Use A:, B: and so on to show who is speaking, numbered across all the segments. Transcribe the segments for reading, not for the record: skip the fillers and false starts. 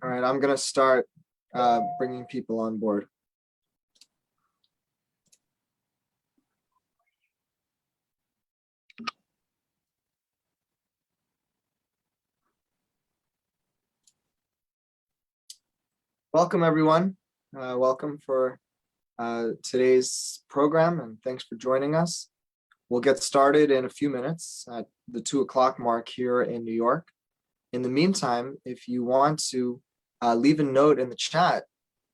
A: All right, I'm going to start bringing people on board. Welcome, everyone. Welcome for today's program, and thanks for joining us. We'll get started in a few minutes at the 2 o'clock mark here in New York. In the meantime, if you want to leave a note in the chat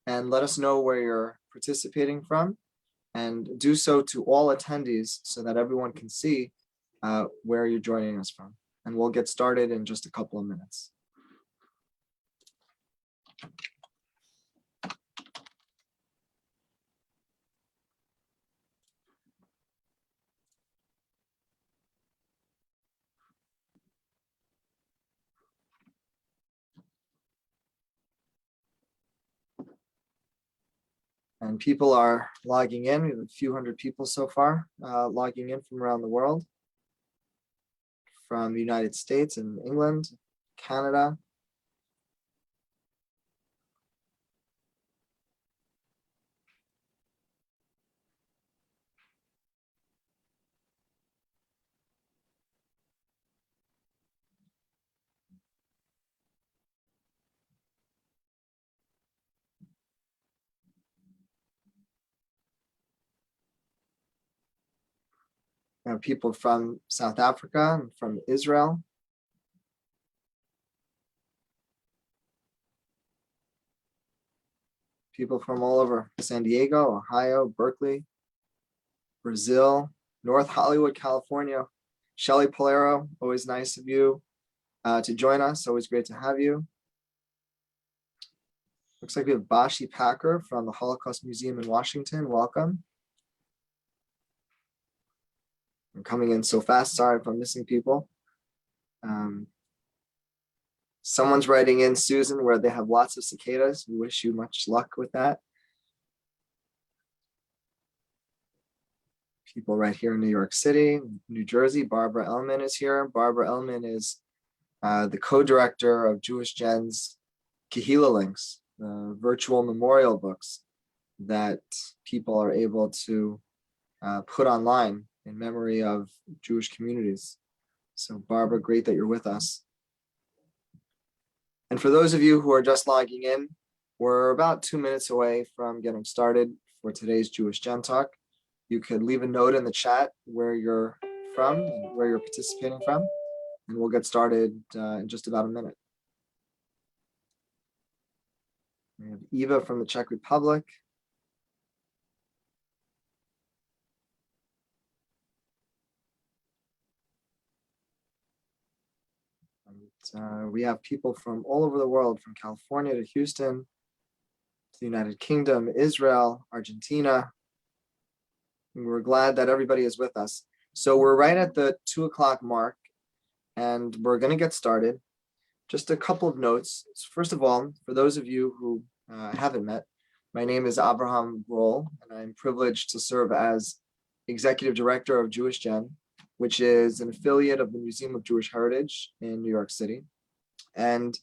A: and let us know where you're participating from, and do so to all attendees so that everyone can see where you're joining us from. And we'll get started in just a couple of minutes. And people are logging in. We have a few hundred people so far logging in from around the world, from the United States and England, Canada. We have people from South Africa and from Israel. People from all over San Diego, Ohio, Berkeley, Brazil, North Hollywood, California. Shelly Polero, always nice of you to join us. Always great to have you. Looks like we have Bashi Packer from the Holocaust Museum in Washington. Welcome. I'm coming in so fast. Sorry if I'm missing people. Someone's writing in, Susan, where they have lots of cicadas. We wish you much luck with that. People right here in New York City, New Jersey. Barbara Ellman is here. Barbara Ellman is the co-director of JewishGen's Kahila Links, the virtual memorial books that people are able to put online in memory of Jewish communities. So Barbara, great that you're with us. And for those of you who are just logging in, we're about 2 minutes away from getting started for today's JewishGen Talk. You could leave a note in the chat where you're from and where you're participating from, and we'll get started in just about a minute. We have Eva from the Czech Republic. We have people from all over the world, from California to Houston, to the United Kingdom, Israel, Argentina. And we're glad that everybody is with us. So we're right at the 2 o'clock mark, and we're going to get started. Just a couple of notes. First of all, for those of you who haven't met, my name is Abraham Roll, and I'm privileged to serve as Executive Director of JewishGen, which is an affiliate of the Museum of Jewish Heritage in New York City. And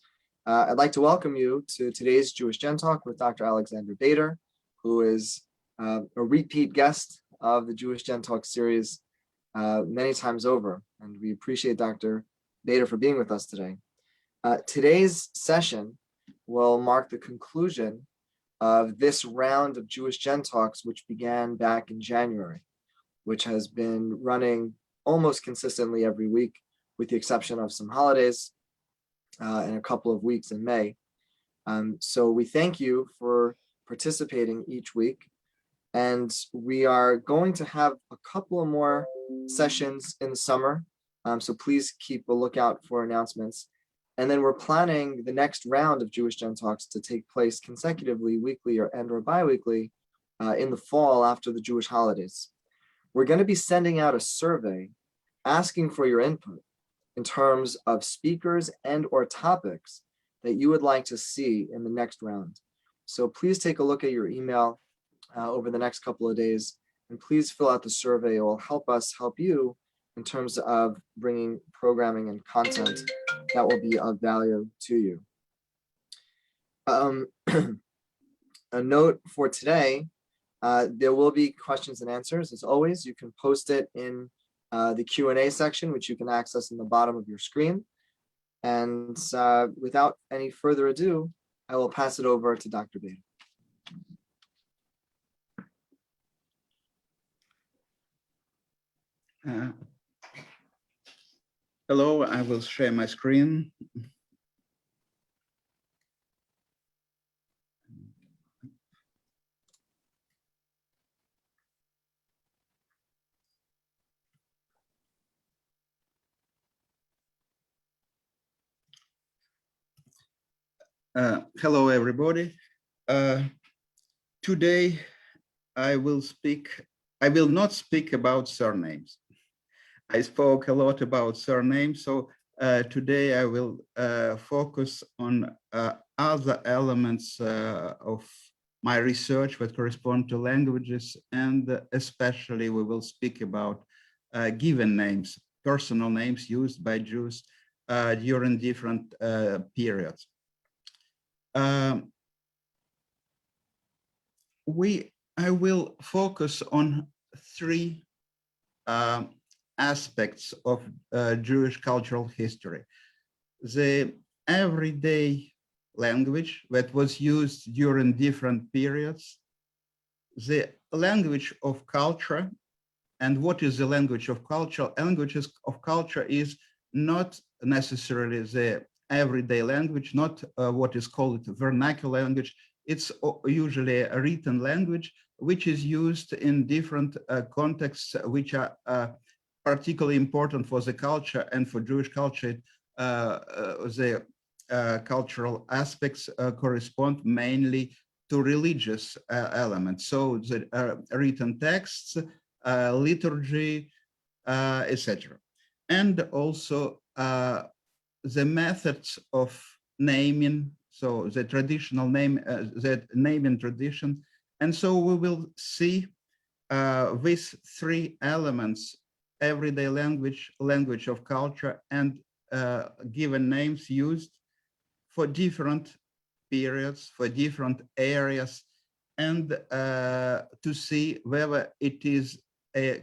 A: I'd like to welcome you to today's JewishGen Talk with Dr. Alexander Bader, who is a repeat guest of the JewishGen Talk series many times over. And we appreciate Dr. Bader for being with us today. Today's session will mark the conclusion of this round of JewishGen Talks, which began back in January, which has been running almost consistently every week, with the exception of some holidays and a couple of weeks in May. So we thank you for participating each week. And we are going to have a couple of more sessions in the summer. So please keep a lookout for announcements. And then we're planning the next round of JewishGen Talks to take place consecutively, weekly or bi-weekly in the fall after the Jewish holidays. We're going to be sending out a survey asking for your input in terms of speakers and or topics that you would like to see in the next round. So please take a look at your email over the next couple of days, and please fill out the survey. It will help us help you in terms of bringing programming and content that will be of value to you. A note for today, there will be questions and answers. As always, you can post it in the Q&A section, which you can access in the bottom of your screen. And without any further ado, I will pass it over to Dr. Beda.
B: Hello, I will share my screen. Hello, everybody. Today, I will not speak about surnames. I spoke a lot about surnames, so today I will focus on other elements of my research that correspond to languages, and especially we will speak about given names, personal names used by Jews during different periods. I will focus on three aspects of Jewish cultural history. The everyday language that was used during different periods, the language of culture. And what is the language of culture? Languages of culture is not necessarily the everyday language, not what is called vernacular language. It's usually a written language, which is used in different contexts, which are particularly important for the culture and for Jewish culture. The cultural aspects correspond mainly to religious elements. So the written texts, liturgy, etc. And also the methods of naming, so the traditional name, the naming tradition. And so we will see these three elements: everyday language, language of culture, and given names used for different periods, for different areas, and to see whether it is a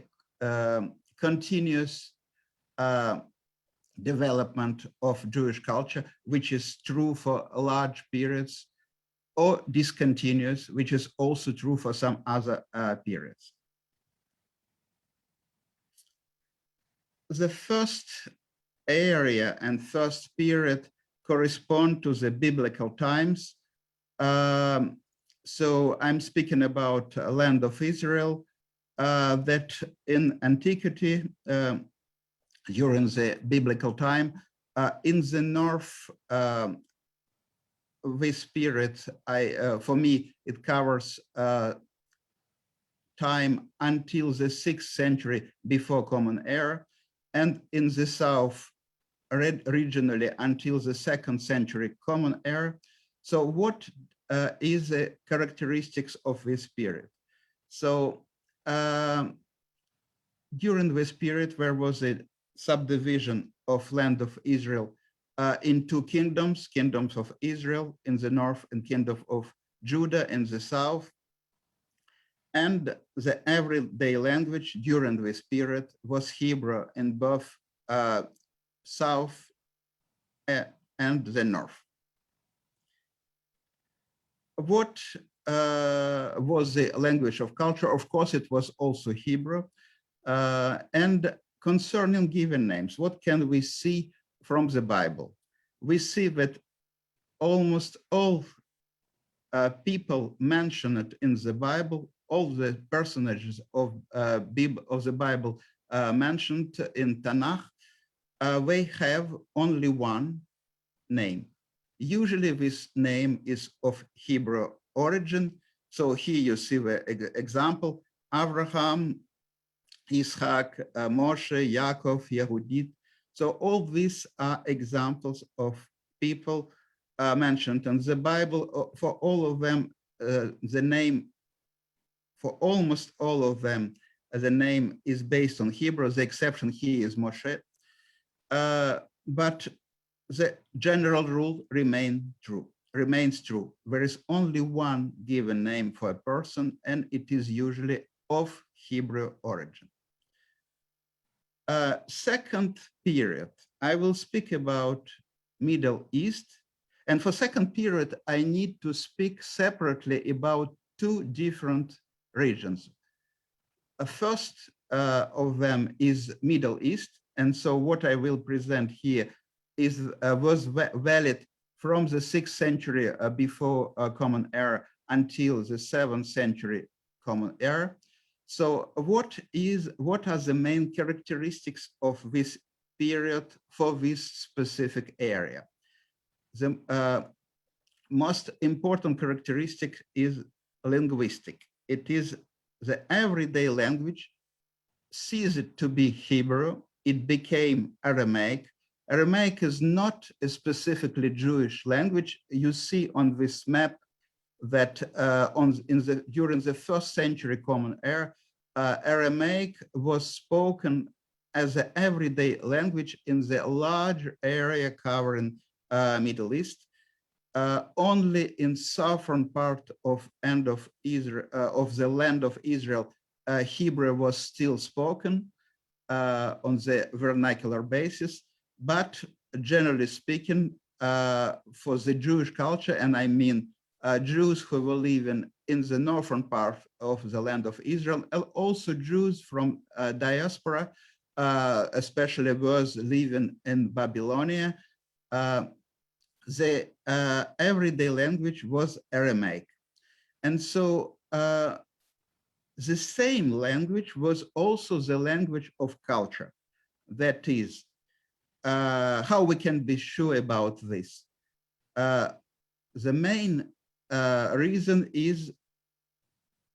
B: continuous development of Jewish culture, which is true for large periods, or discontinuous, which is also true for some other periods. The first area and first period correspond to the biblical times. So I'm speaking about land of Israel, that in antiquity, during the biblical time, in the north, this period, for me, it covers time until the 6th century before Common Era, and in the south, regionally until the 2nd century Common Era. So what is the characteristics of this period? So during this period, there was a subdivision of land of Israel in two kingdoms, kingdoms of Israel in the north and kingdom of Judah in the south. And the everyday language during this period was Hebrew in both south and the north. What was the language of culture? Of course, it was also Hebrew. And concerning given names, what can we see from the Bible? We see that almost all people mentioned in the Bible, all the personages of the Bible mentioned in Tanakh, they have only one name. Usually this name is of Hebrew origin. So here you see the example: Abraham, Isaac, Moshe, Yaakov, Yehudit. So all these are examples of people mentioned in the Bible. For all of them, the name, for almost all of them, the name is based on Hebrew. The exception here is Moshe. But the general rule remains true. remains true. There is only one given name for a person, and it is usually of Hebrew origin. Second period, I will speak about Middle East. And for second period, I need to speak separately about two different regions. First of them is Middle East. And so what I will present here was valid from the 6th century before Common Era until the 7th century Common Era. So what are the main characteristics of this period for this specific area? The most important characteristic is linguistic. It is the everyday language ceased to be Hebrew. It became Aramaic. Aramaic is not a specifically Jewish language. You see on this map that during the 1st century Common Era, Aramaic was spoken as an everyday language in the large area covering Middle East. Only in southern part of Israel, of the land of Israel, Hebrew was still spoken on the vernacular basis, but generally speaking, for the Jewish culture, and I mean Jews who were living in the northern part of the land of Israel, and also Jews from diaspora, especially those living in Babylonia, the everyday language was Aramaic. And so the same language was also the language of culture. That is, how we can be sure about this. The main reason is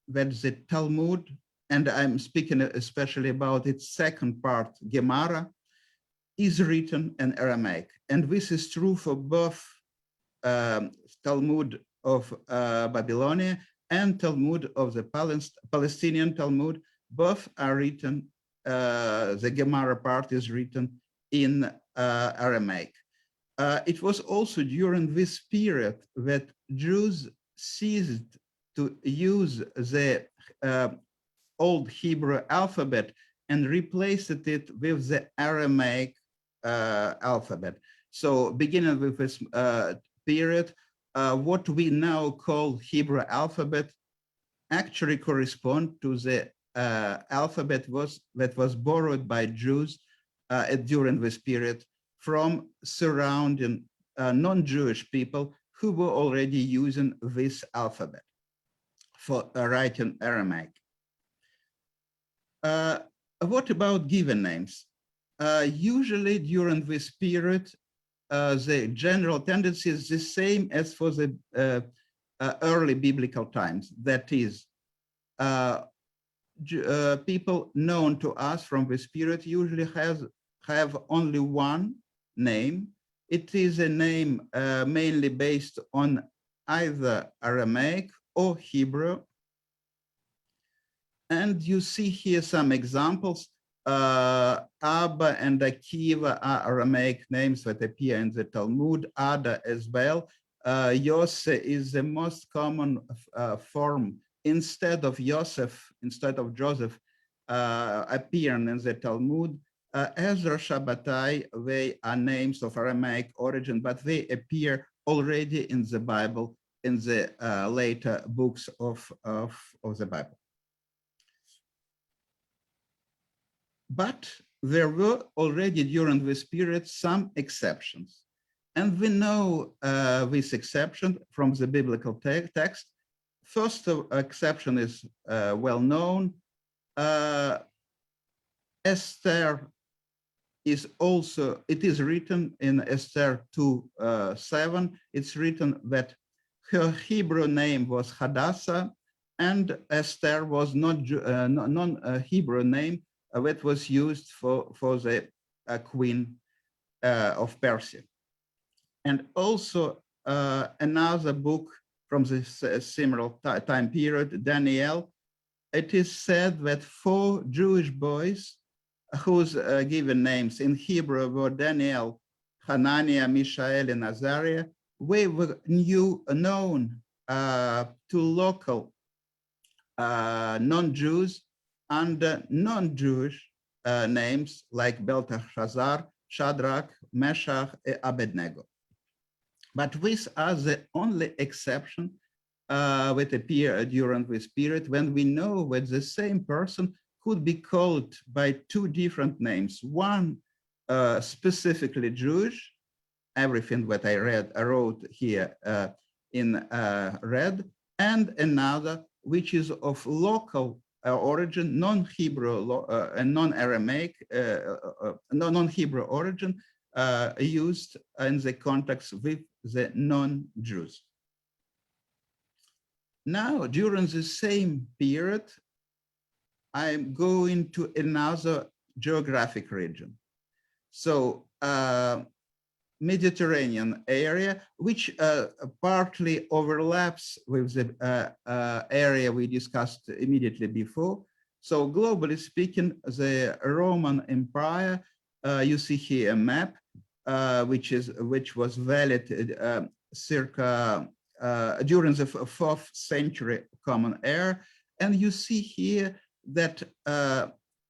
B: that the Talmud, and I'm speaking especially about its second part, Gemara, is written in Aramaic. And this is true for both Talmud of Babylonia and Talmud of the Palestinian Talmud. Both are written, the Gemara part is written in Aramaic. It was also during this period that Jews ceased to use the Old Hebrew alphabet and replaced it with the Aramaic alphabet. So beginning with this period, what we now call Hebrew alphabet actually correspond to the alphabet that was borrowed by Jews during this period from surrounding non-Jewish people who were already using this alphabet for writing Aramaic. What about given names? Usually during this period, the general tendency is the same as for the early biblical times. That is, people known to us from this period usually have only one name. It is a name mainly based on either Aramaic or Hebrew. And you see here some examples. Abba and Akiva are Aramaic names that appear in the Talmud, Ada as well. Yose is the most common form instead of Yosef, instead of Joseph, appearing in the Talmud. Ezra, Shabbatai, they are names of Aramaic origin, but they appear already in the Bible, in the later books of the Bible. But there were already during this period some exceptions. And we know this exception from the biblical text. First exception is well known. Esther is also, it is written in Esther 2:7. It's written that her Hebrew name was Hadassah, and Esther was not non-Hebrew name that was used for the queen of Persia. And also another book from this similar time period, Daniel, it is said that 4 Jewish boys whose given names in Hebrew were Daniel, Hananiah, Mishael, and Azariah, we were known to local non-Jews and non-Jewish names like Belteshazzar, Shadrach, Meshach, Abednego. But these are the only exception that appear during this period when we know that the same person could be called by two different names. One specifically Jewish, everything that I wrote here in red, and another which is of local origin, non-Hebrew and non-Aramaic, non-Hebrew origin, used in the context with the non-Jews. Now, during the same period, I'm going to another geographic region. So Mediterranean area, which partly overlaps with the area we discussed immediately before. So globally speaking, the Roman Empire, you see here a map, which was valid circa during the 4th century Common Era. And you see here that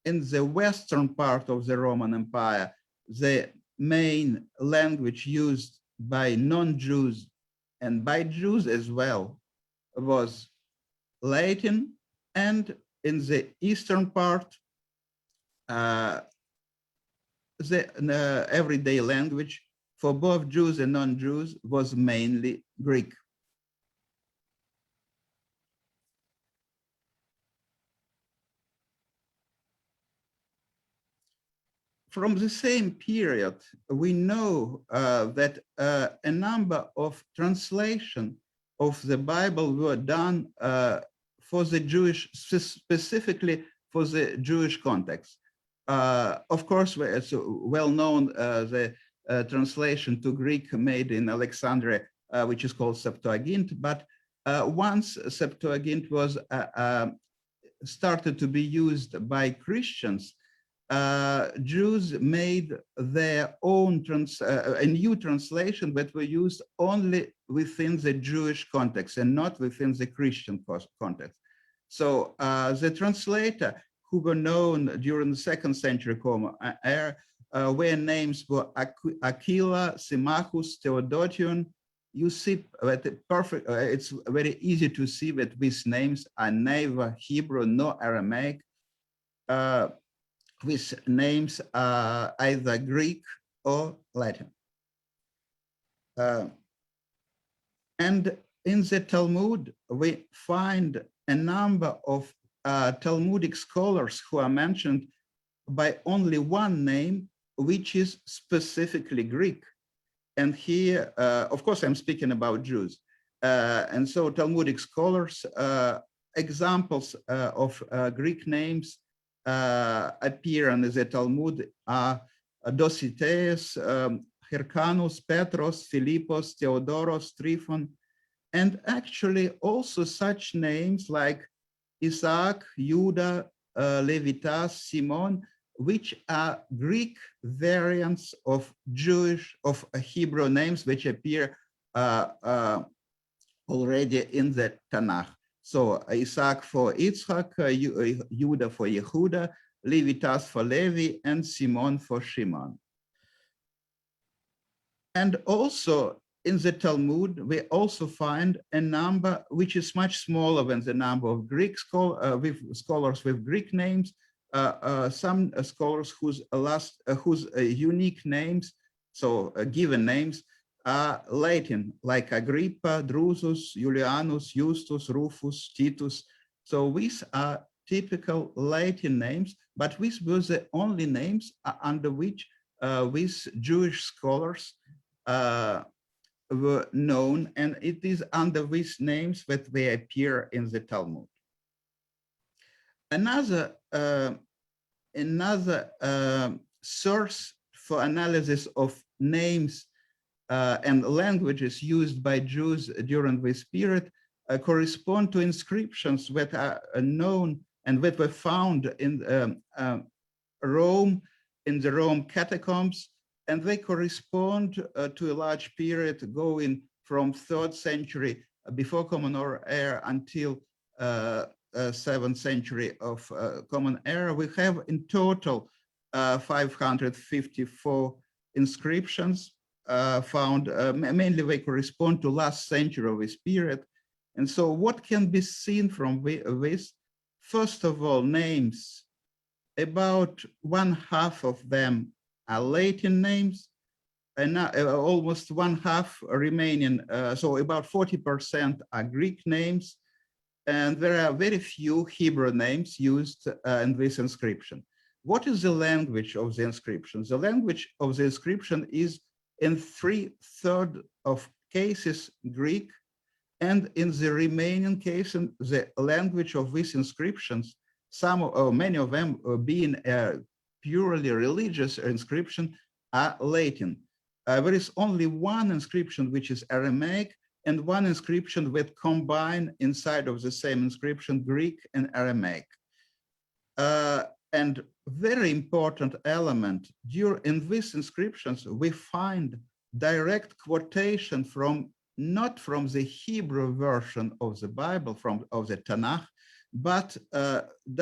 B: in the western part of the Roman Empire, the main language used by non-Jews and by Jews as well was Latin, and in the eastern part, the everyday language for both Jews and non-Jews was mainly Greek. From the same period, we know that a number of translations of the Bible were done for the Jewish, specifically for the Jewish context. Of course, it's well known the translation to Greek made in Alexandria, which is called Septuagint. But once Septuagint was started to be used by Christians, Jews made their own a new translation that were used only within the Jewish context and not within the Christian context. So the translator who were known during the 2nd century Common Era were names for Aquila, Symmachus, Theodotion. You see that it's very easy to see that these names are neither Hebrew nor Aramaic. These names are either Greek or Latin. And in the Talmud, we find a number of Talmudic scholars who are mentioned by only one name, which is specifically Greek. And here, of course, I'm speaking about Jews. And so Talmudic scholars, examples of Greek names appear in the Talmud are Dositeus, Hyrcanus, Petros, Philippos, Theodoros, Tryphon, and actually also such names like Isaac, Judah, Levitas, Simon, which are Greek variants of Hebrew names which appear already in the Tanakh. So Isaac for Yitzhak, Judah for Yehuda, Levitas for Levi, and Simon for Shimon. And also in the Talmud, we also find a number which is much smaller than the number of Greek scholars with Greek names, some scholars whose unique names, so given names, are Latin, like Agrippa, Drusus, Julianus, Justus, Rufus, Titus. So these are typical Latin names, but these were the only names under which these Jewish scholars were known, and it is under these names that they appear in the Talmud. Another source for analysis of names and languages used by Jews during this period correspond to inscriptions that are known and that were found in Rome, in the Rome catacombs, and they correspond to a large period going from 3rd century before Common Era until 7th century of Common Era, we have in total 554 inscriptions found. Mainly they correspond to last century of this period. And so what can be seen from this? First of all, names. About 1/2 of them are Latin names, and almost 1/2 remaining, so about 40% are Greek names, and there are very few Hebrew names used in this inscription. What is the language of the inscription? The language of the inscription is in 3/3 of cases Greek, and in the remaining cases, the language of these inscriptions, many of them being purely religious inscription, are Latin. There is only one inscription which is Aramaic, and one inscription that combine inside of the same inscription Greek and Aramaic. And very important element, in these inscriptions, we find direct quotation from, not from the Hebrew version of the Bible, of the Tanakh, but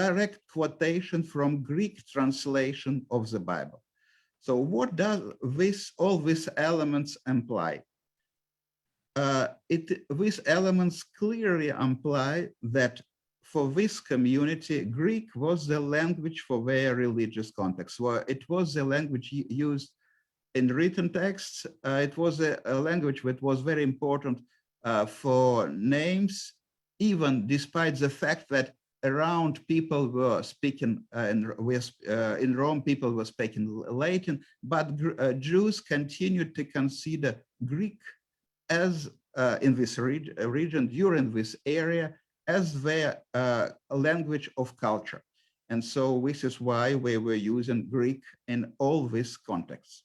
B: direct quotation from Greek translation of the Bible. So what does all these elements imply? These elements clearly imply that for this community, Greek was the language for their religious context. Well, it was the language used in written texts. It was a language that was very important for names, even despite the fact that around people were speaking, in Rome, people were speaking Latin, but Jews continued to consider Greek as in this region, during this area, as their language of culture. And so this is why we were using Greek in all these contexts.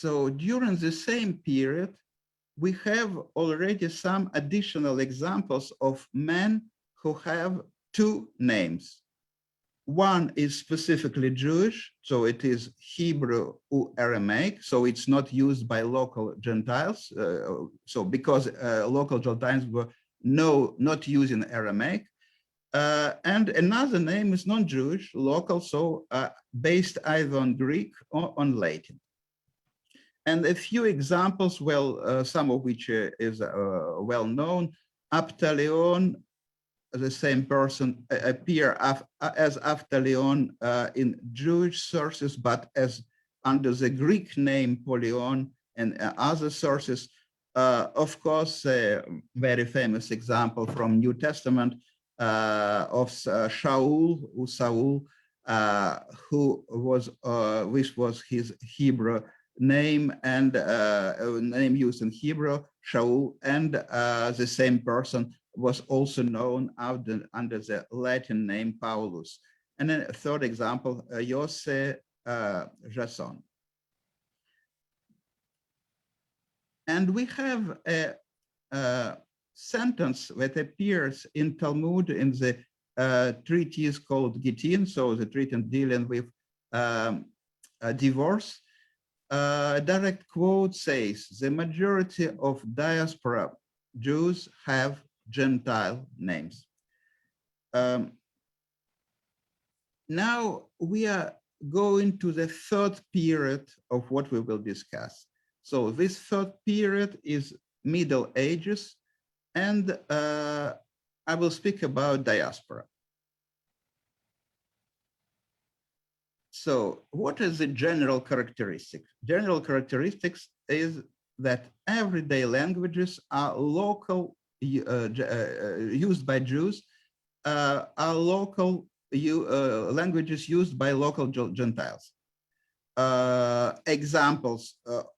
B: So during the same period, we have already some additional examples of men who have two names. One is specifically Jewish, so it is Hebrew or Aramaic, so it's not used by local Gentiles. So because local Gentiles were not using Aramaic. And another name is non-Jewish, local, so based either on Greek or on Latin. And a few examples, well, some of which is well known. Aptaleon, the same person, appear as Aptaleon in Jewish sources, but as under the Greek name Polion and other sources. Of course, a very famous example from New Testament of Shaul, or Saul, who was, which was his Hebrew name and name used in Hebrew, Shaul, and the same person was also known under the Latin name Paulus. And then a third example, Jose Jason. And we have a sentence that appears in Talmud in the treatise called Gittin, so the treatise dealing with divorce. Direct quote says, the majority of diaspora Jews have Gentile names. Now we are going to the third period of what we will discuss. So this third period is Middle Ages, and I will speak about diaspora. So what is the general characteristic? General characteristics is that everyday languages are local, used by Jews, are local languages used by local Gentiles. Examples,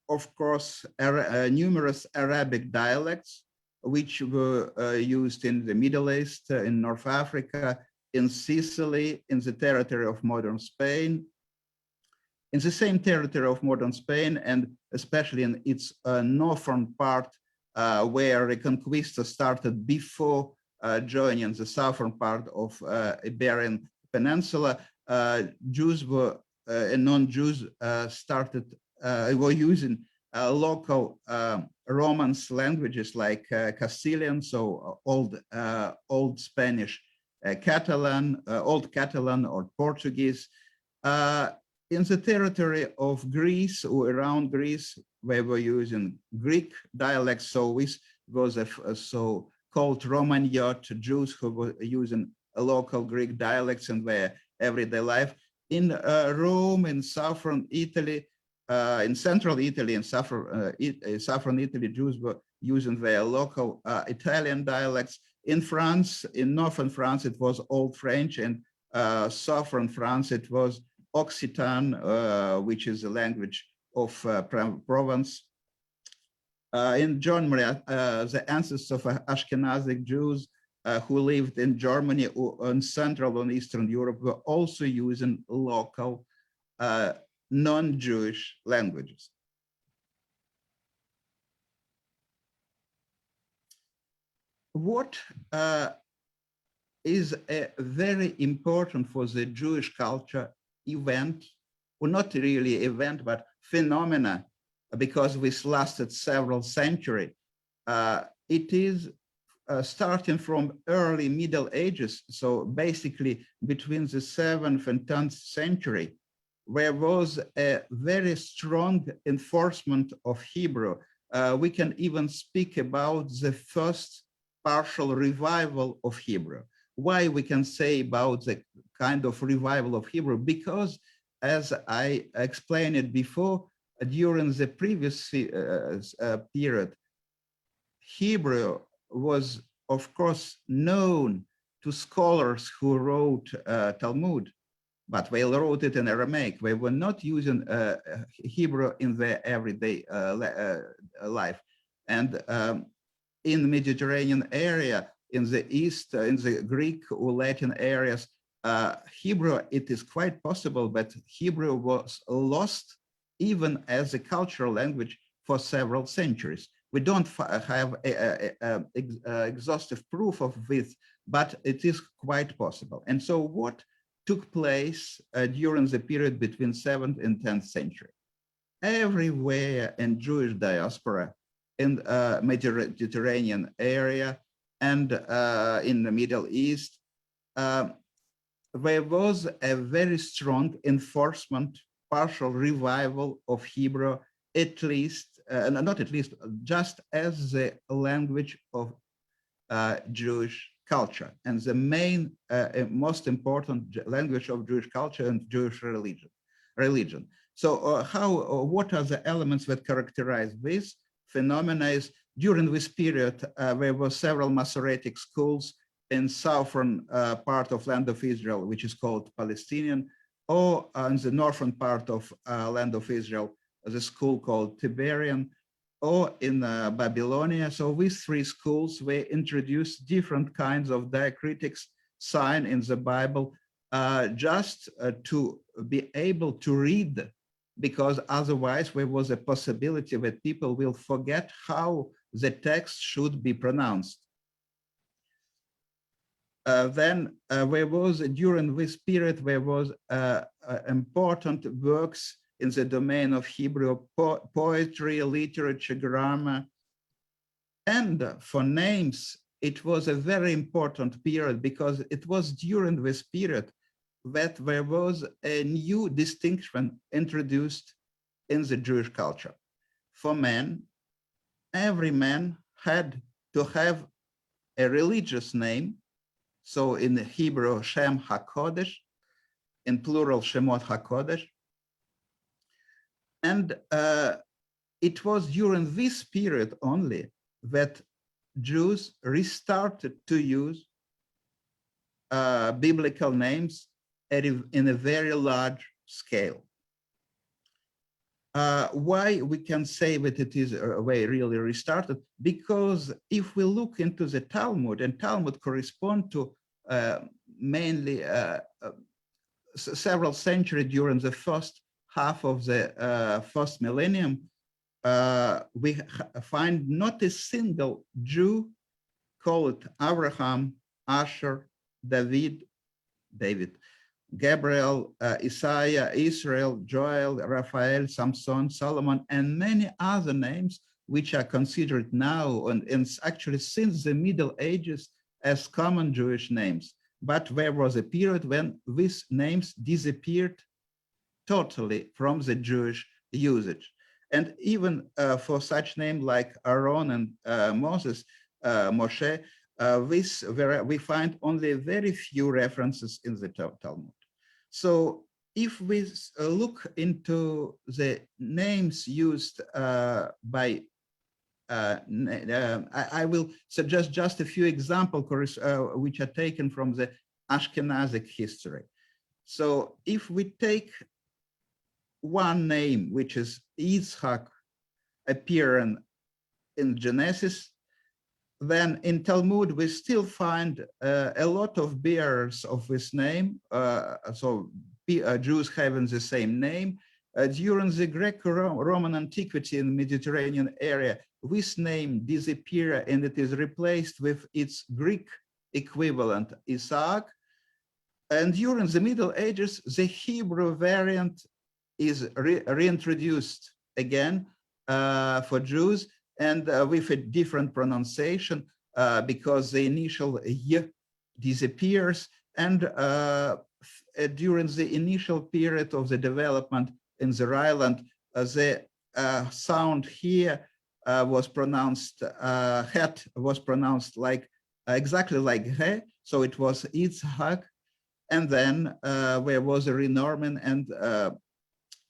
B: of course, numerous Arabic dialects, which were used in the Middle East, in North Africa, in Sicily, in the territory of modern Spain, in the same territory of modern Spain, and especially in its northern part, where Reconquista started before joining the southern part of Iberian Peninsula, Jews were and non-Jews were using local Romance languages like Castilian, so old Spanish, Catalan, Old Catalan or Portuguese. In the territory of Greece or around Greece, we were using Greek dialects. So this was a so-called Romaniot Jews who were using local Greek dialects in their everyday life. In Rome, in southern Italy, in central Italy and southern Italy, Jews were using their local Italian dialects. In France, in northern France, it was Old French, and southern France, it was Occitan, which is a language of Provence. In Germany, the ancestors of Ashkenazic Jews who lived in Germany or in Central and Eastern Europe were also using local non-Jewish languages. What is a very important for the Jewish culture event, or not really event, but phenomena, because this lasted several centuries. It is starting from early Middle Ages, so basically between the 7th and 10th century, there was a very strong enforcement of Hebrew. We can even speak about the first partial revival of Hebrew. Why we can say about the kind of revival of Hebrew? Because, as I explained it before, during the previous period, Hebrew was, of course, known to scholars who wrote Talmud, but they wrote it in Aramaic. They were not using Hebrew in their everyday life. And in the Mediterranean area, in the East, in the Greek or Latin areas, Hebrew, it is quite possible that Hebrew was lost even as a cultural language for several centuries. We don't have exhaustive proof of this, but it is quite possible. And so what took place during the period between 7th and 10th century? Everywhere in Jewish diaspora, in Mediterranean area and in the Middle East, there was a very strong enforcement, partial revival of Hebrew, at least, not at least, just as the language of Jewish culture and the main, most important language of Jewish culture and Jewish religion. So what are the elements that characterize this phenomena? Is during this period, there were several Masoretic schools in southern part of land of Israel, which is called Palestinian, or in the northern part of land of Israel, the school called Tiberian, or in Babylonia. So these three schools, they introduced different kinds of diacritics sign in the Bible just to be able to read, because otherwise there was a possibility that people will forget how the text should be pronounced. Then there was, during this period, there was important works in the domain of Hebrew poetry, literature, grammar. And for names, it was a very important period because it was during this period that there was a new distinction introduced in the Jewish culture. For men, every man had to have a religious name. So in the Hebrew, Shem HaKodesh, in plural, Shemot HaKodesh. And it was during this period only that Jews restarted to use biblical names in a very large scale. Why we can say that it is really restarted? Because if we look into the Talmud, and Talmud correspond to mainly several centuries during the first half of the first millennium, we find not a single Jew call it Abraham, Asher, David, Gabriel, Isaiah, Israel, Joel, Raphael, Samson, Solomon, and many other names which are considered now and actually since the Middle Ages as common Jewish names. But there was a period when these names disappeared totally from the Jewish usage. And even for such names like Aaron and Moses, Moshe, we find only very few references in the Talmud. So if we look into the names used by I will suggest just a few examples which are taken from the Ashkenazic history. So if we take one name, which is Yitzhak, appearing in Genesis, then in Talmud, we still find a lot of bearers of this name. Jews having the same name. During the Greco-Roman antiquity in the Mediterranean area, this name disappears and it is replaced with its Greek equivalent, Isaac. And during the Middle Ages, the Hebrew variant is reintroduced again for Jews, and with a different pronunciation because the initial Y disappears. And during the initial period of the development in the Rhineland, the sound here was pronounced, het was pronounced like exactly like he, so it was Yitzhak. And then there was a renorming, and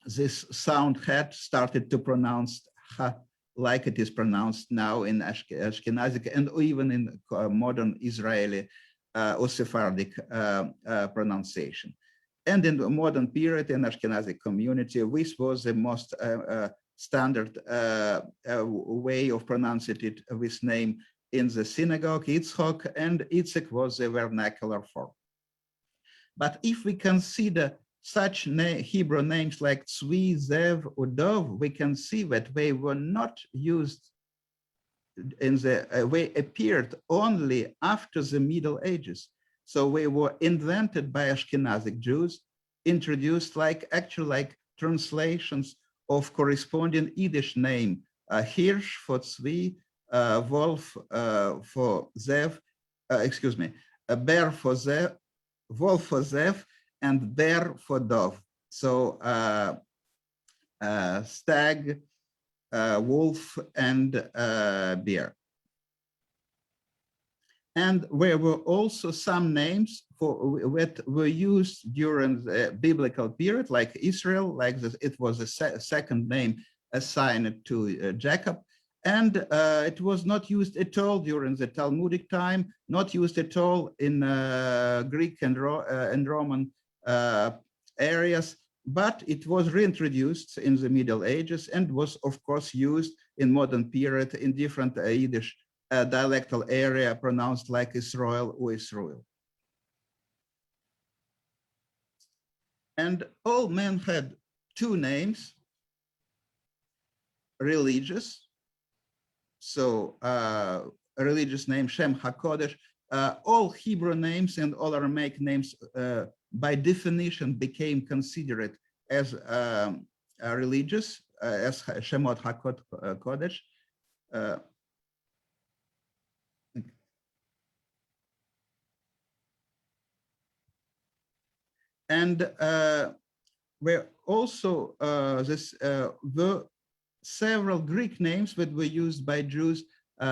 B: this sound het started to pronounce ha, like it is pronounced now in Ashkenazic and even in modern Israeli or Sephardic pronunciation. And in the modern period in Ashkenazic community, this was the most standard way of pronouncing it, this name in the synagogue, Yitzchok, and Yitzhak was the vernacular form. But if we consider such Hebrew names like Tzvi, Zev, or Dov, we can see that they were not used in the they appeared only after the Middle Ages. So they were invented by Ashkenazic Jews, introduced actually like translations of corresponding Yiddish name, Hirsch for Tzvi, Wolf for Zev, Bear for Zev, Wolf for Zev, and Bear for Dov. So stag, wolf, and bear. And there were also some names that were used during the biblical period, like Israel, like this, it was a second name assigned to Jacob. And it was not used at all during the Talmudic time, not used at all in Greek and Roman areas, but it was reintroduced in the Middle Ages and was, of course, used in modern period in different Yiddish dialectal area pronounced like Israel or Israel. And all men had two names, religious. So a religious name, Shem HaKodesh, all Hebrew names and all Aramaic names by definition became considered as religious, as Shemot HaKodesh. And were also were several Greek names that were used by Jews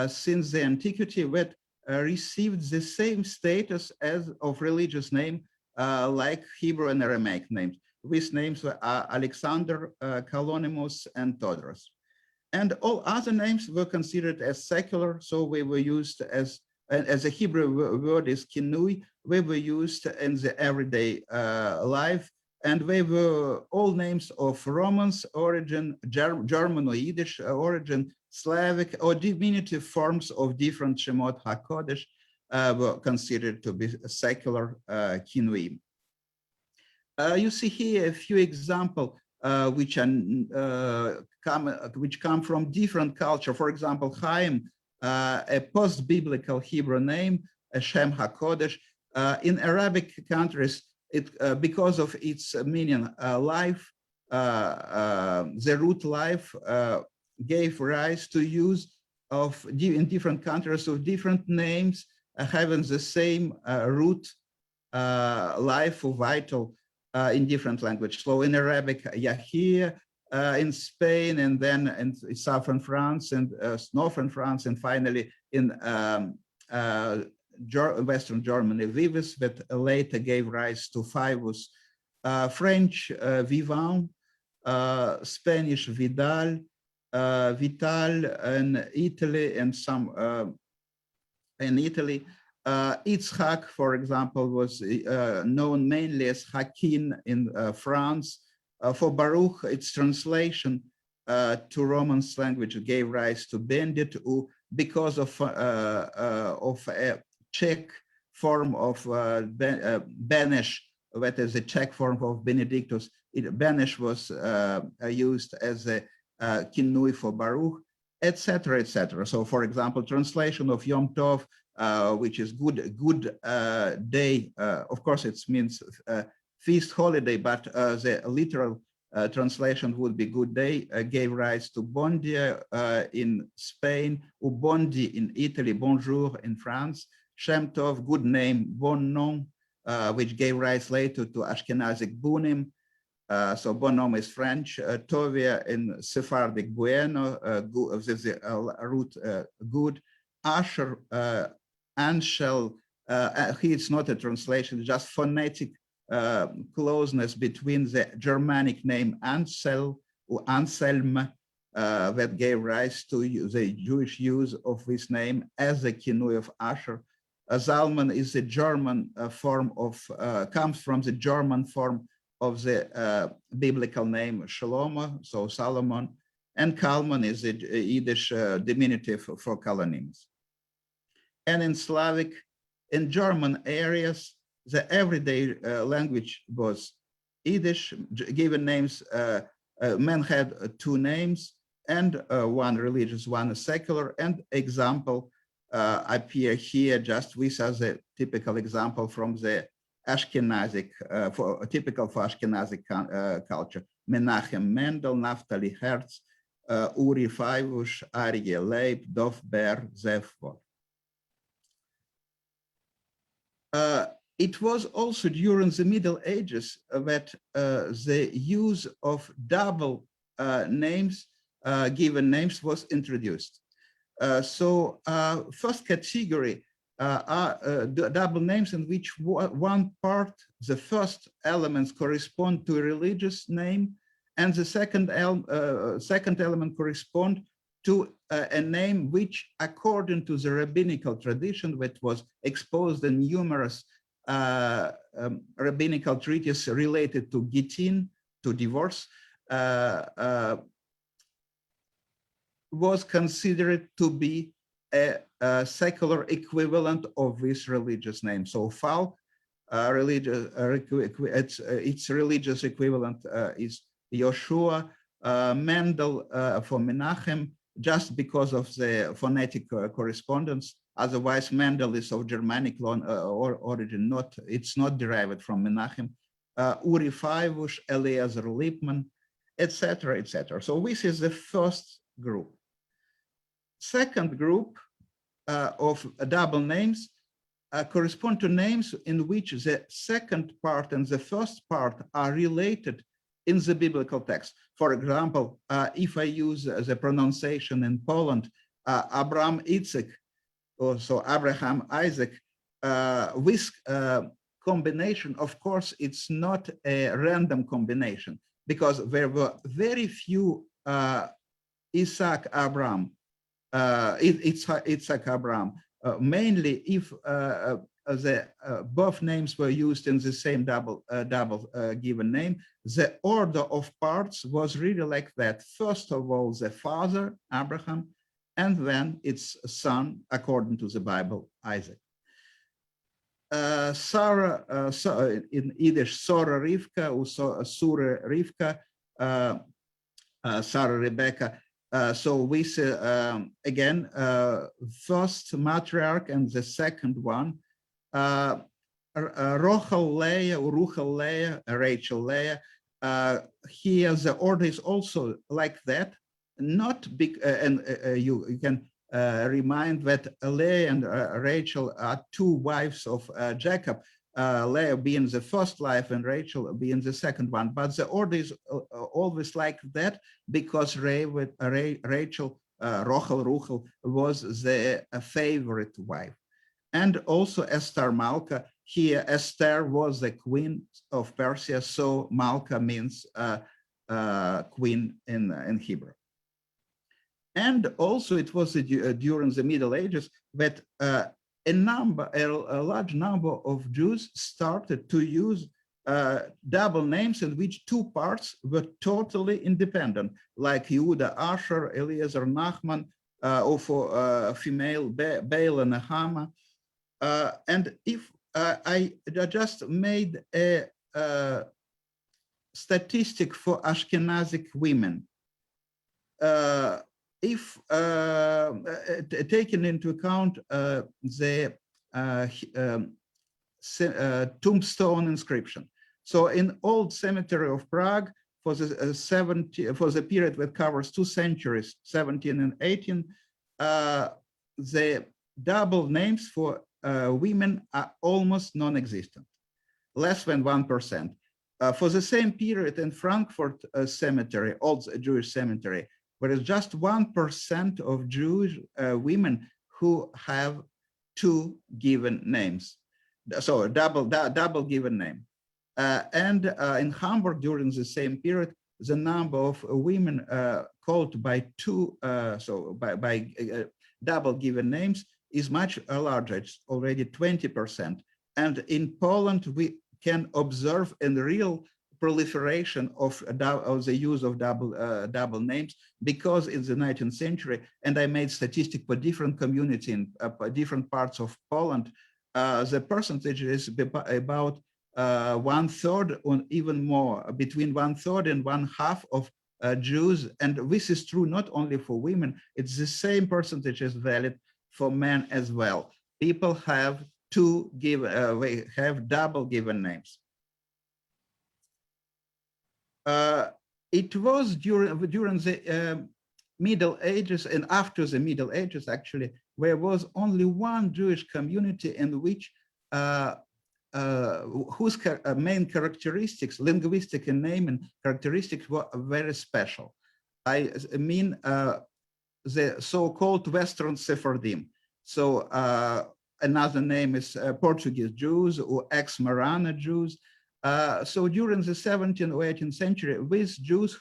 B: since the antiquity that received the same status as of religious name like Hebrew and Aramaic names. These names were Alexander, Kalonymus, and Todros. And all other names were considered as secular, so they were used as a Hebrew word is kinui, they were used in the everyday life, and they were all names of Romance origin, German or Yiddish origin, Slavic or diminutive forms of different Shemot HaKodesh were considered to be secular kinui. You see here a few examples which come from different culture. For example, Chaim a post-biblical Hebrew name, Shem HaKodesh. In Arabic countries, because of its meaning life, the root life gave rise to use of in different countries of different names having the same root life or vital in different languages. So in Arabic, Yahya, in Spain, and then in southern France and northern France, and finally in Western Germany, Vives, that later gave rise to Fivus, French, Vivant, Spanish, Vidal, Vital, in Italy, and some in Italy. Itzhak, for example, was known mainly as Hakin in France. For Baruch, its translation to Romance language gave rise to Bendit, who, because of a Czech form of Benish, that is a Czech form of Benedictus, Benish was used as a kinui for Baruch, etc., etc. So, for example, translation of Yom Tov, which is good day. Of course, it means feast holiday, but the literal translation would be good day, gave rise to Bondia in Spain, Ubondi in Italy, Bonjour in France, Shem Tov, good name, Bon Nom, which gave rise later to Ashkenazic Bunim. So bon nom is French, Tovia in Sephardic Bueno, the root good, Asher, Anshel, it's not a translation, just phonetic closeness between the Germanic name Ansel or Anselm that gave rise to the Jewish use of this name as a kinui of Asher. Zalman is a German form of, comes from the German form of the biblical name Shlomo, so Solomon, and Kalman is a Yiddish diminutive for Kalanims. And in Slavic, in German areas, the everyday language was Yiddish, given names, men had two names, and one religious, one secular, and example appear here just with as a typical example from the Ashkenazic, typical for Ashkenazic culture. Menachem Mendel, Naftali Herz, Uri Faivush, Aryeh Leib, Dov Ber, Zevvot. It was also during the Middle Ages that the use of double names, given names, was introduced. So first category are double names in which one part, the first elements correspond to a religious name, and the second element correspond to a name which, according to the rabbinical tradition that was exposed in numerous rabbinical treatises related to Gittin, to divorce, was considered to be a secular equivalent of this religious name. So Falk, its religious equivalent is Yoshua, Mendel for Menachem, just because of the phonetic correspondence. Otherwise, Mendel is of Germanic origin, it's not derived from Menachem. Uri Faivush, Eliezer Lippmann, etc., etc. So this is the first group. Second group of double names correspond to names in which the second part and the first part are related in the biblical text. For example, if I use the pronunciation in Poland, Abraham Isaac, or so Abraham Isaac, this combination, of course, it's not a random combination, because there were very few Isaac Abraham, Itzhak Abraham, mainly if the both names were used in the same double given name. The order of parts was really like that. First of all, the father, Abraham, and then its son, according to the Bible, Isaac. Sarah, in Yiddish, Sora Rivka, or Sura Rivka, Sarah Rebecca, So we see again, first matriarch and the second one, Rochel Leah, Ruchel Leah, Rachel Leah. Here the order is also like that, not big, and you can remind that Leah and Rachel are two wives of Jacob, Leah being the first wife and Rachel being the second one. But the order is always like that because Rachel, Ruchel, was the favorite wife. And also Esther Malka. Here, Esther was the queen of Persia, so Malka means queen in Hebrew. And also it was during the Middle Ages that a large number of Jews started to use double names in which two parts were totally independent, like Yehuda Asher, Eliezer Nachman, or for female Bela Nehama. And if I just made a statistic for Ashkenazic women, if taken into account the tombstone inscription. So in Old Cemetery of Prague, for the period that covers 2 centuries, 17 and 18, the double names for women are almost non-existent, less than 1%. For the same period in Frankfurt cemetery, Old Jewish cemetery, there is just 1% of Jewish women who have 2 given names, so double given name. And in Hamburg during the same period, the number of women called by 2, double given names is much larger. It's already 20%. And in Poland, we can observe a real proliferation of the use of double names, because in the 19th century, and I made statistics for different communities in different parts of Poland, the percentage is about 1/3 or even more, between 1/3 and 1/2 of Jews. And this is true not only for women, it's the same percentage is valid for men as well. People have they have double given names. It was during the Middle Ages and after the Middle Ages, actually, there was only one Jewish community in which whose main characteristics, linguistic and naming characteristics, were very special. I mean the so-called Western Sephardim. So another name is Portuguese Jews or ex-Marana Jews. So during the 17th or 18th century, these Jews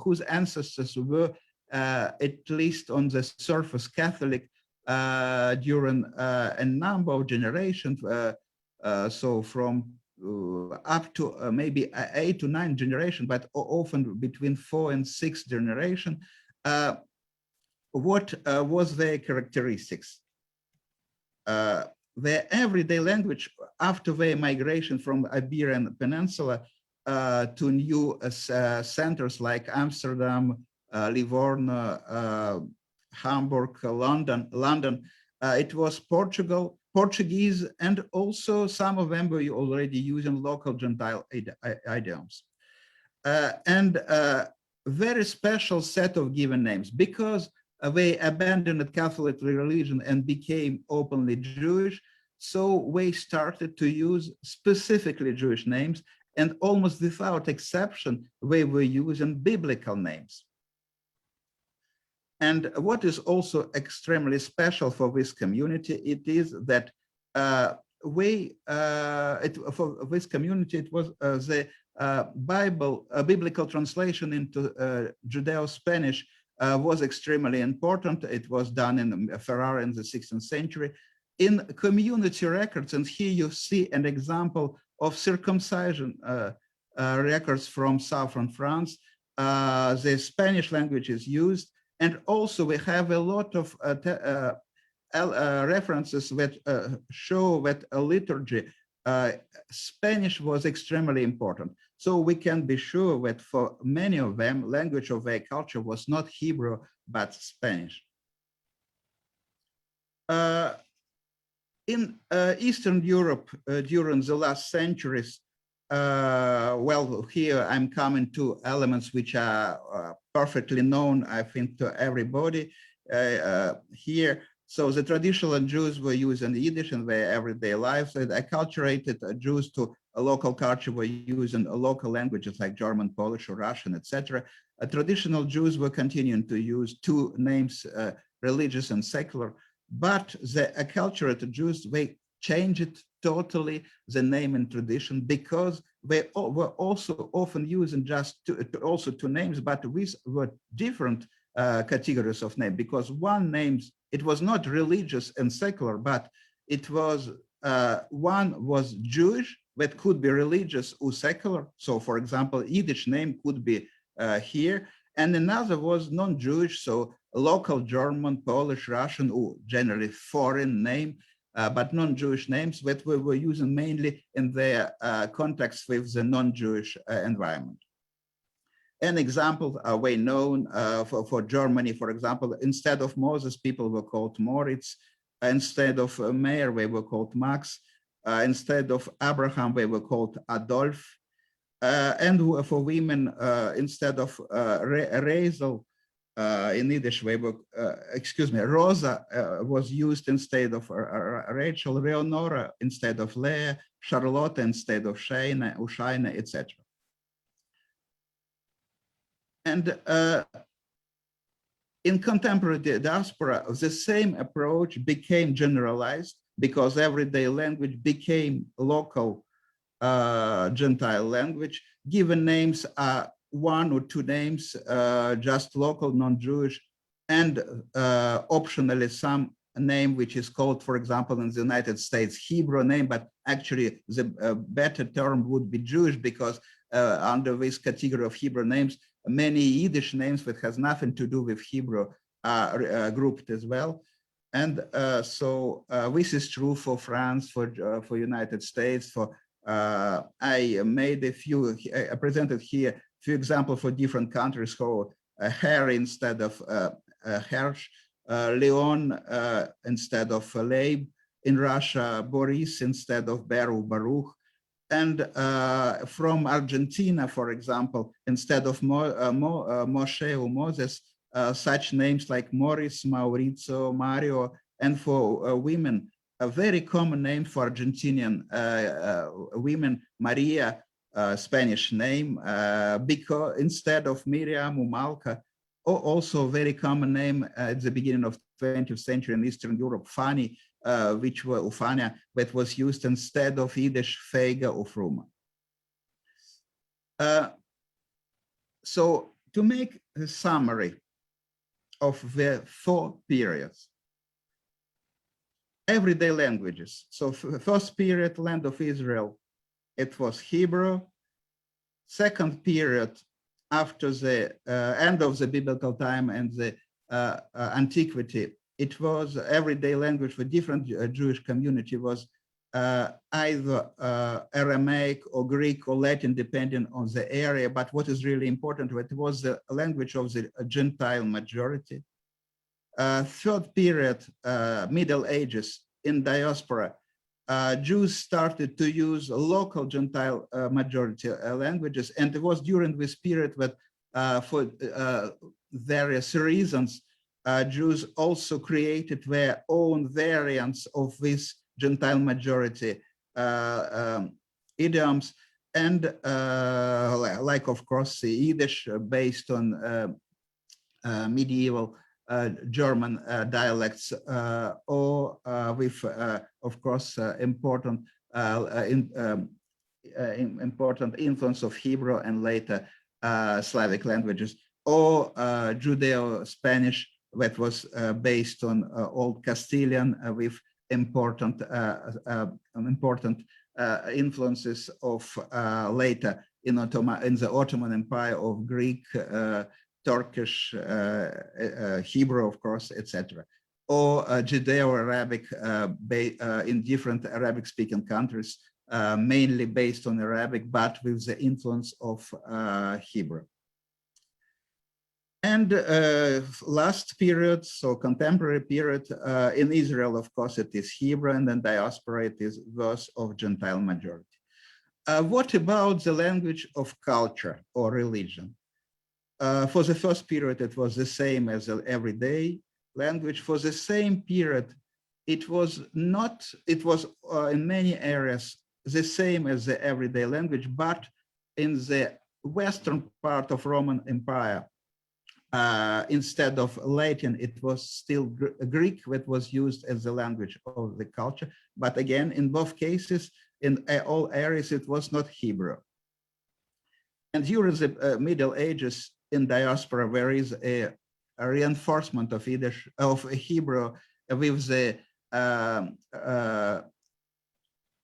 B: whose ancestors were at least on the surface Catholic during a number of generations, so from up to maybe 8 to 9 generations, but often between 4 and 6 generations, what was their characteristics? Their everyday language after their migration from Iberian Peninsula to new centers like Amsterdam, Livorno, Hamburg, London, it was Portuguese, and also some of them were already using local Gentile idioms. And very special set of given names, because they abandoned Catholic religion and became openly Jewish. So they started to use specifically Jewish names, and almost without exception, they were using biblical names. And what is also extremely special for this community, it is that for this community, it was the biblical translation into Judeo-Spanish was extremely important. It was done in Ferrara in the 16th century. In community records, and here you see an example of circumcision records from southern France, the Spanish language is used. And also we have a lot of references that show that a liturgy, Spanish was extremely important. So we can be sure that for many of them, language of their culture was not Hebrew, but Spanish. In Eastern Europe, during the last centuries, well, here I'm coming to elements which are perfectly known, I think, to everybody here. So the traditional Jews were using Yiddish in their everyday lives. The acculturated Jews to a local culture were using local languages like German, Polish, or Russian, etc. Traditional Jews were continuing to use two names, religious and secular, but the acculturated Jews, they changed totally the name and tradition because they were also often using just two names, but with different categories of name, because one names, it was not religious and secular, but it was, one was Jewish, that could be religious or secular. So for example, Yiddish name could be here, and another was non-Jewish, so local German, Polish, Russian, or generally foreign name, but non-Jewish names that we were using mainly in their context with the non-Jewish environment. An example way known for Germany, for example, instead of Moses, people were called Moritz. Instead of Meir, they were called Max. Instead of Abraham, they were called Adolf. And for women, instead of Rachel, in Yiddish, they were, excuse me, Rosa was used instead of Rachel, Leonora instead of Leah, Charlotte instead of Shaina, Ushaina, etc. And in contemporary diaspora, the same approach became generalized because everyday language became local Gentile language. Given names are one or two names, just local, non-Jewish, and optionally some name which is called, for example, in the United States, Hebrew name, but actually the better term would be Jewish, because under this category of Hebrew names, many Yiddish names that has nothing to do with Hebrew are grouped as well. And so this is true for France, for United States, for I made a few, I presented here a few examples for different countries, for Harry instead of Hersh, Leon instead of Leib, in Russia, Boris instead of Baruch, and from Argentina, for example, instead of Moshe or Moses, such names like Morris, Maurizio, Mario, and for women, a very common name for Argentinian women, Maria, Spanish name, because instead of Miriam or Malka, also a very common name at the beginning of 20th century in Eastern Europe, Fanny, which were Ufania, that was used instead of Yiddish, Feiga or Fruma. So to make a summary of the four periods, everyday languages. So first period, land of Israel, it was Hebrew. Second period, after the end of the biblical time and the antiquity, it was everyday language for different Jewish community, was either Aramaic or Greek or Latin, depending on the area. But what is really important, it was the language of the Gentile majority. Third period, Middle Ages, in diaspora, Jews started to use local Gentile majority languages. And it was during this period that for various reasons, Jews also created their own variants of this Gentile majority idioms, and like, of course, the Yiddish based on medieval German dialects, or with, of course, important important influence of Hebrew and later Slavic languages, or Judeo-Spanish that was based on Old Castilian with important influences of later in the Ottoman Empire of Greek, Turkish, Hebrew, of course, etc., or Judeo-Arabic in different Arabic-speaking countries, mainly based on Arabic, but with the influence of Hebrew. And last period, so contemporary period, in Israel, of course, it is Hebrew, and in diaspora, it is verse of Gentile majority. What about the language of culture or religion? For the first period, it was the same as the everyday language. For the same period, it was not, it was in many areas the same as the everyday language, but in the western part of Roman Empire, instead of Latin, it was still Greek that was used as the language of the culture. But again, in both cases, in all areas, it was not Hebrew. And during the Middle Ages in diaspora, there is a reinforcement of Yiddish, of Hebrew, with the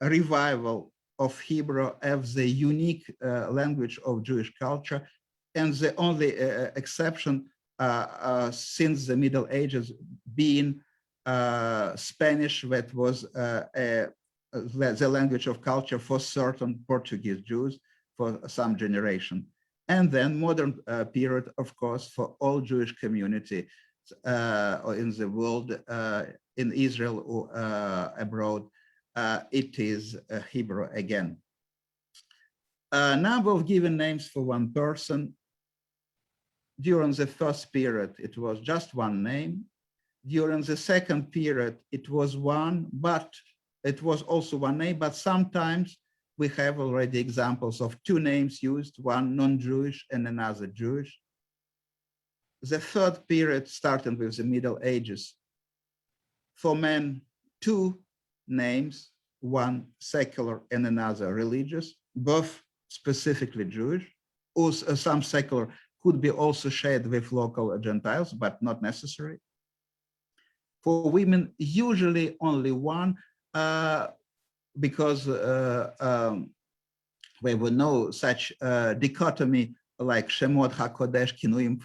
B: revival of Hebrew as the unique language of Jewish culture. And the only exception since the Middle Ages being Spanish, that was the language of culture for certain Portuguese Jews for some generation. And then modern period, of course, for all Jewish community in the world, in Israel or abroad, it is Hebrew again. Number of given names for one person. During the first period, it was just one name. During the second period, it was one, but it was also one name, but sometimes we have already examples of two names used, one non-Jewish and another Jewish. The third period, starting with the Middle Ages, for men, two names, one secular and another religious, both specifically Jewish. Also, some secular could be also shared with local Gentiles, but not necessary. For women, usually only one, because we will know such dichotomy like Shemot HaKodesh Kinuim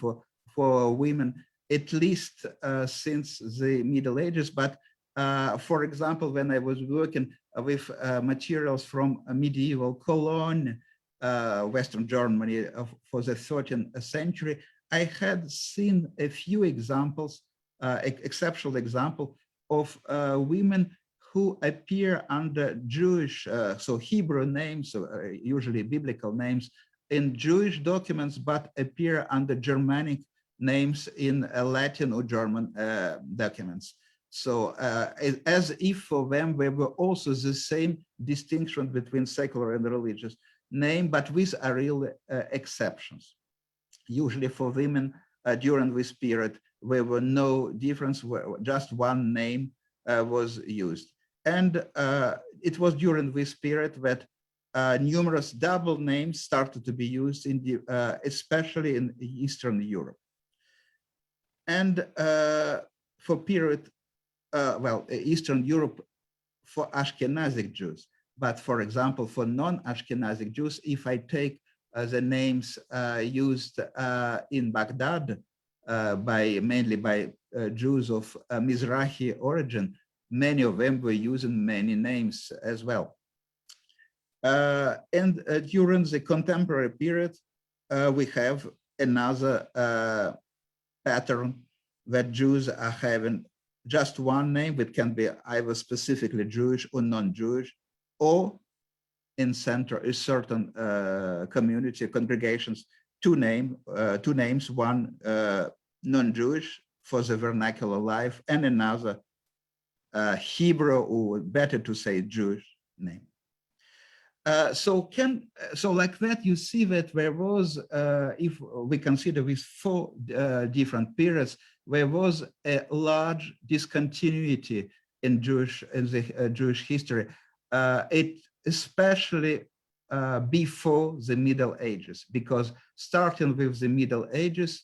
B: for women, at least since the Middle Ages. But for example, when I was working with materials from a medieval Cologne, Western Germany for the 13th century, I had seen a few examples, exceptional example of women who appear under Jewish, so Hebrew names, so usually biblical names, in Jewish documents, but appear under Germanic names in Latin or German documents. So as if for them, there were also the same distinction between secular and religious name, but with a real exceptions. Usually for women during this period, there were no difference, just one name was used. And it was during this period that numerous double names started to be used, in the, especially in Eastern Europe. And for period, Eastern Europe for Ashkenazic Jews. But for example, for non-Ashkenazic Jews, if I take the names used in Baghdad, mainly by Jews of Mizrahi origin, many of them were using many names as well. And during the contemporary period, we have another pattern that Jews are having just one name that can be either specifically Jewish or non-Jewish, or in certain community congregations, two names, one non-Jewish for the vernacular life, and another Hebrew, or better to say Jewish name. So like that, you see that there was, if we consider these four different periods, there was a large discontinuity in the Jewish history. It especially before the Middle Ages, because starting with the Middle Ages,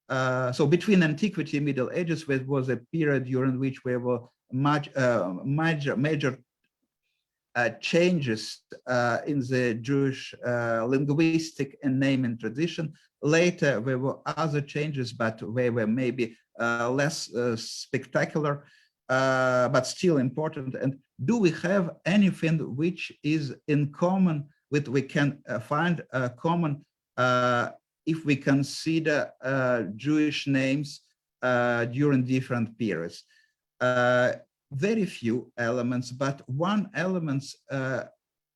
B: so between Antiquity and Middle Ages, there was a period during which there were major changes in the Jewish linguistic and naming tradition. Later, there were other changes, but they were maybe less spectacular, but still important. And do we have anything which is in common, with we can find a common if we consider Jewish names during different periods. Very few elements, but one element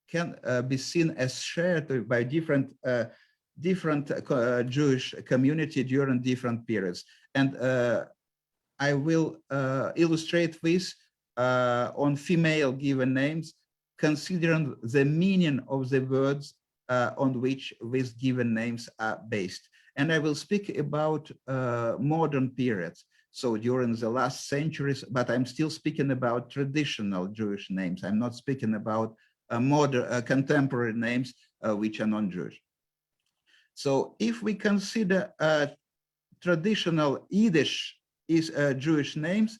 B: can be seen as shared by different Jewish community during different periods. And I will illustrate this on female given names, considering the meaning of the words on which these given names are based. And I will speak about modern periods. So during the last centuries, but I'm still speaking about traditional Jewish names. I'm not speaking about modern contemporary names which are non-Jewish. So if we consider traditional Yiddish Jewish names,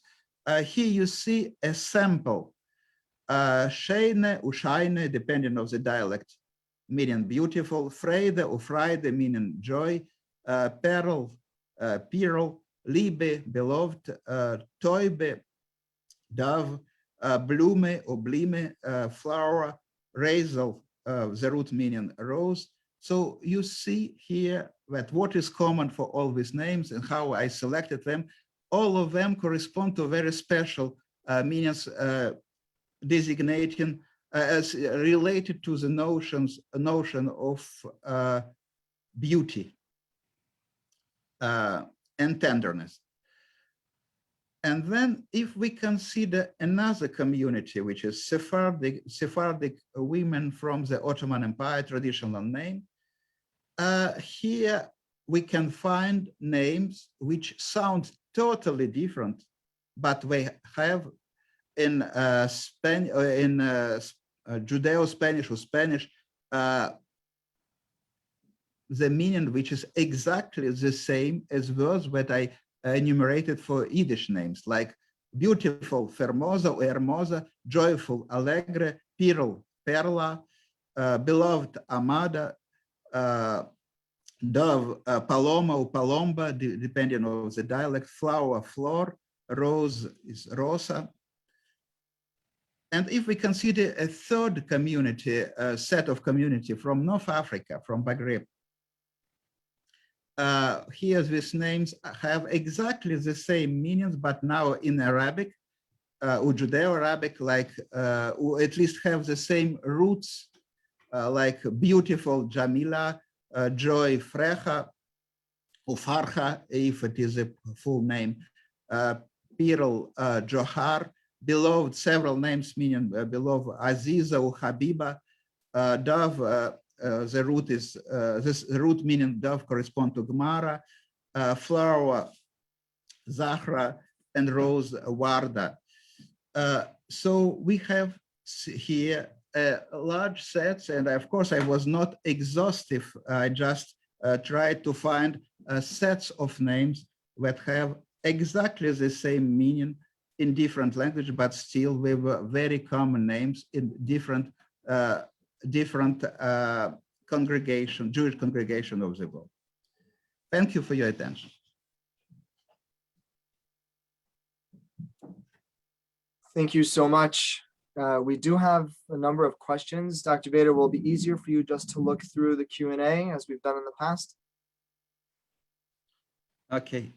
B: here you see a sample. Sheine, Ushaine, depending on the dialect, meaning beautiful. Freude, Ufreide, meaning joy. Perl, Pearl. Liebe, beloved. Toibe, dove. Blume, Oblime, flower. Razel, the root meaning rose. So you see here that what is common for all these names and how I selected them, all of them correspond to very special meanings designating as related to the notion of beauty and tenderness. And then if we consider another community, which is Sephardic women from the Ottoman Empire, traditional name, here we can find names which sound totally different, but they have in Judeo-Spanish or Spanish the meaning which is exactly the same as words that I enumerated for Yiddish names, like beautiful, fermosa or hermosa, joyful, alegre, pearl, perla, beloved, amada, dove, paloma or palomba, depending on the dialect, flower, flor, rose is rosa. And if we consider a third community, set of community from North Africa, from Maghreb, here these names have exactly the same meanings, but now in Arabic, or Judeo-Arabic, like, or at least have the same roots, like beautiful, Jamila, joy, Frecha, or Farha, if it is a full name, Pearl, Johar, beloved, several names meaning beloved, Aziza or Habiba, dove, the root is this root meaning dove correspond to Gemara, flower, Zahra, and rose, Warda. So we have here large sets, and of course I was not exhaustive. I just tried to find sets of names that have exactly the same meaning in different languages, but still we were very common names in different congregation, Jewish congregation of the world. Thank you for your attention.
A: Thank you so much. We do have a number of questions. Dr. Bader, will it be easier for you just to look through the Q&A as we've done in the past?
B: Okay.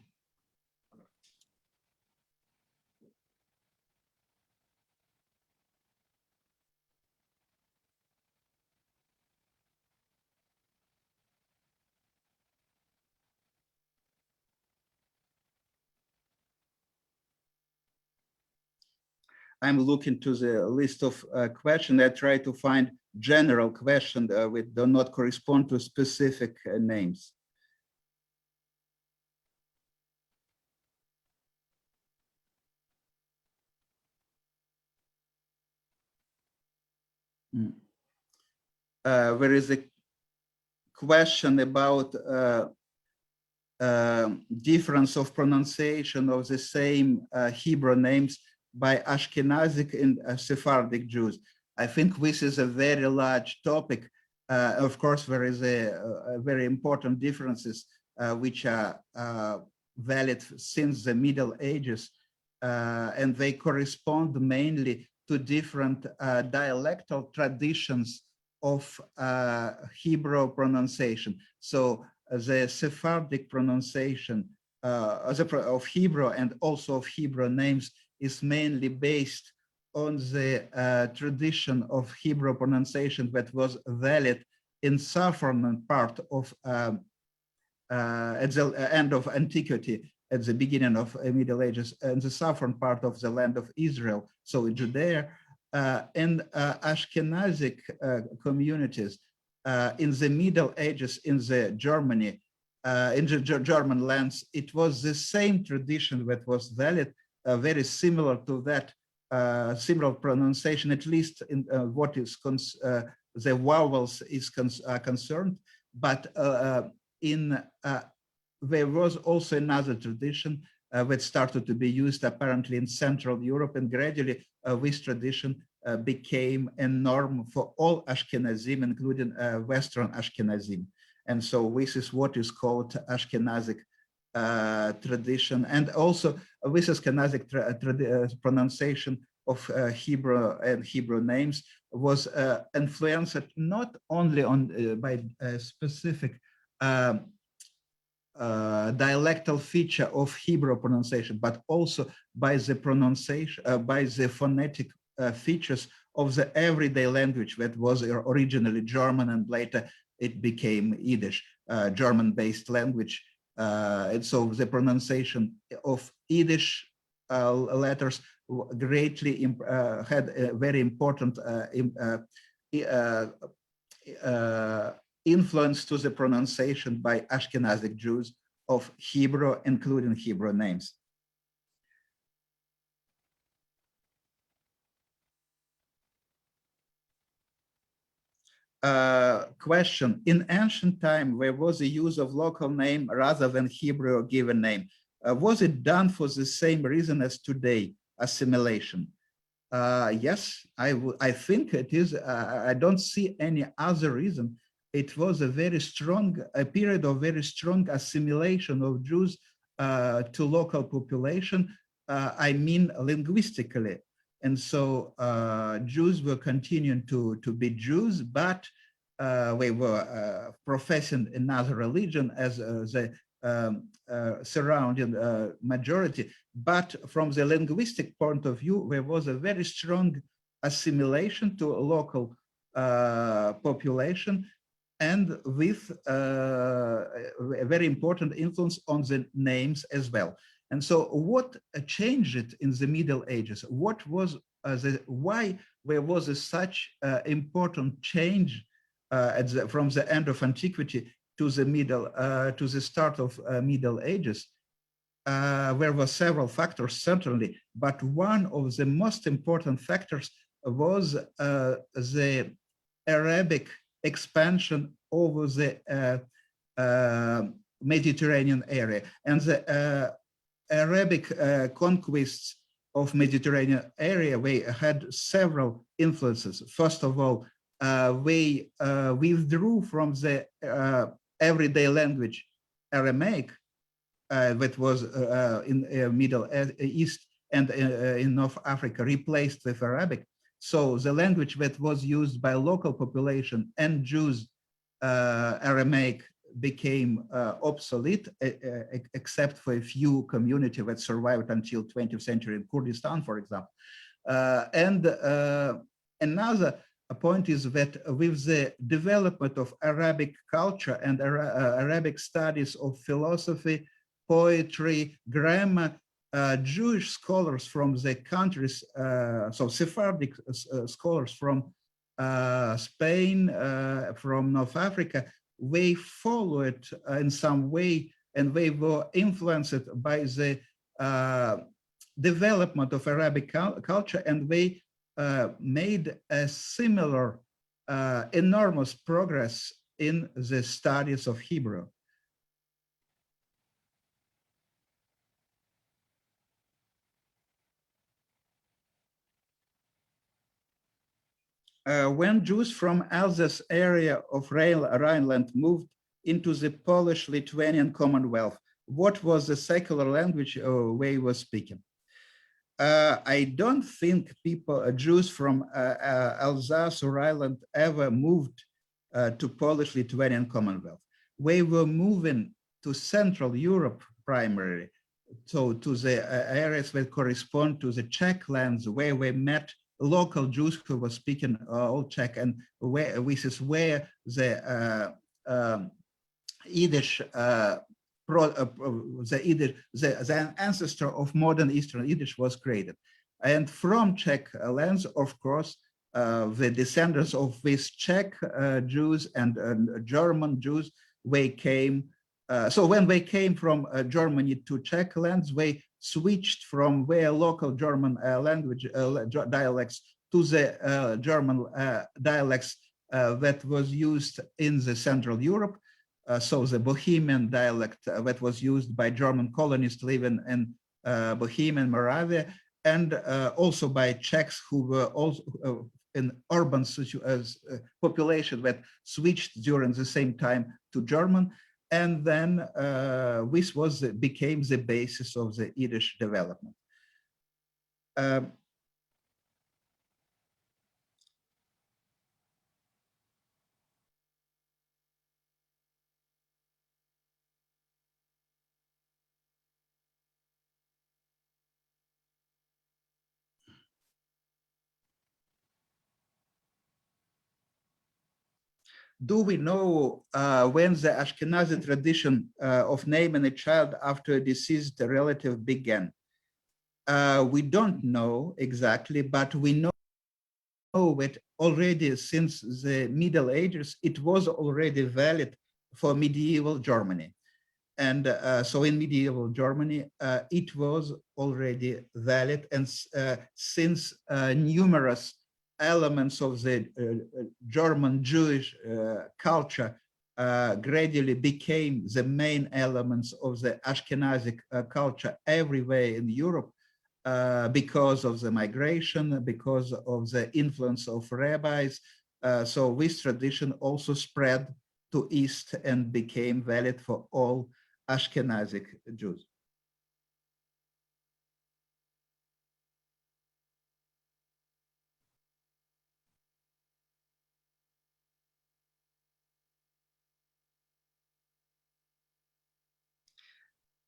B: I'm looking to the list of questions. I try to find general questions which do not correspond to specific names. There is a question about difference of pronunciation of the same Hebrew names by Ashkenazic and Sephardic Jews. I think this is a very large topic. Of course, there is a very important differences which are valid since the Middle Ages, and they correspond mainly to different dialectal traditions of Hebrew pronunciation. So the Sephardic pronunciation of Hebrew and also of Hebrew names is mainly based on the tradition of Hebrew pronunciation that was valid in southern part of at the end of antiquity, at the beginning of Middle Ages, in the southern part of the land of Israel, so in Judea, and Ashkenazic communities in the Middle Ages in the Germany, in the German lands. It was the same tradition that was valid, very similar to that, similar pronunciation, at least in what is the vowels is concerned, but there was also another tradition that started to be used apparently in Central Europe, and gradually this tradition became a norm for all Ashkenazim, including Western Ashkenazim. And so this is what is called Ashkenazic tradition. And also this Ashkenazic pronunciation of Hebrew and Hebrew names was influenced not only on by a specific dialectal feature of Hebrew pronunciation, but also by the pronunciation, by the phonetic features of the everyday language that was originally German, and later it became Yiddish, German-based language. And so the pronunciation of Yiddish letters greatly had a very important influence to the pronunciation by Ashkenazic Jews of Hebrew, including Hebrew names. Question: in ancient time, there was a use of local name rather than Hebrew given name. Was it done for the same reason as today, assimilation? Yes, I think it is. I don't see any other reason. It was a very strong, a period of very strong assimilation of Jews to local population. I mean, linguistically. And so Jews were continuing to be Jews, but they were professing another religion as the surrounding majority. But from the linguistic point of view, there was a very strong assimilation to a local population, and with a very important influence on the names as well. And so what changed in the Middle Ages? What was why there was such important change from the end of antiquity to the start of Middle Ages? There were several factors, certainly, but one of the most important factors was the Arabic expansion over the Mediterranean area, and the Arabic conquests of Mediterranean area. They had several influences. First of all, they withdrew from the everyday language Aramaic that was in Middle East and in North Africa, replaced with Arabic. So the language that was used by local population and Jews, Aramaic, became obsolete, except for a few communities that survived until 20th century in Kurdistan, for example. Another point is that with the development of Arabic culture and Arabic studies of philosophy, poetry, grammar, Jewish scholars from the countries, so Sephardic scholars from Spain, from North Africa, they followed in some way, and they were influenced by the development of Arabic culture, and they made a similar enormous progress in the studies of Hebrew. When Jews from Alsace area of Rhineland moved into the Polish-Lithuanian Commonwealth, what was the secular language they were speaking? I don't think Jews from Alsace or Rhineland ever moved to Polish-Lithuanian Commonwealth. we were moving to Central Europe primarily, so to the areas that correspond to the Czech lands, where we met local Jews who were speaking Old Czech, and where this is where the Yiddish, the ancestor of modern Eastern Yiddish was created. And from Czech lands, of course, the descendants of these Czech Jews and German Jews, they came. So when they came from Germany to Czech lands, they switched from their local German language dialects to the German dialects that was used in the Central Europe. So the Bohemian dialect that was used by German colonists living in Bohemia and Moravia, and also by Czechs who were also in urban population that switched during the same time to German. And then this became the basis of the Yiddish development. Do we know when the Ashkenazi tradition of naming a child after a deceased relative began? We don't know exactly, but we know that already since the Middle Ages, it was already valid for medieval Germany. And so in medieval Germany, it was already valid. And since numerous elements of the German Jewish culture gradually became the main elements of the Ashkenazic culture everywhere in Europe, because of the migration, because of the influence of rabbis. So this tradition also spread to East and became valid for all Ashkenazic Jews.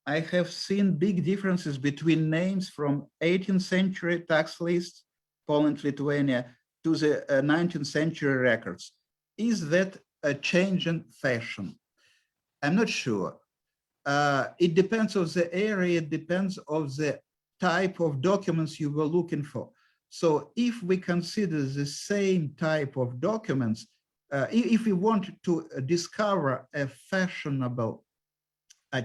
B: I have seen big differences between names from 18th century tax lists, Poland, Lithuania, to the 19th century records. Is that a change in fashion? I'm not sure. It depends on the area, it depends on the type of documents you were looking for. So if we consider the same type of documents, if we want to discover a fashionable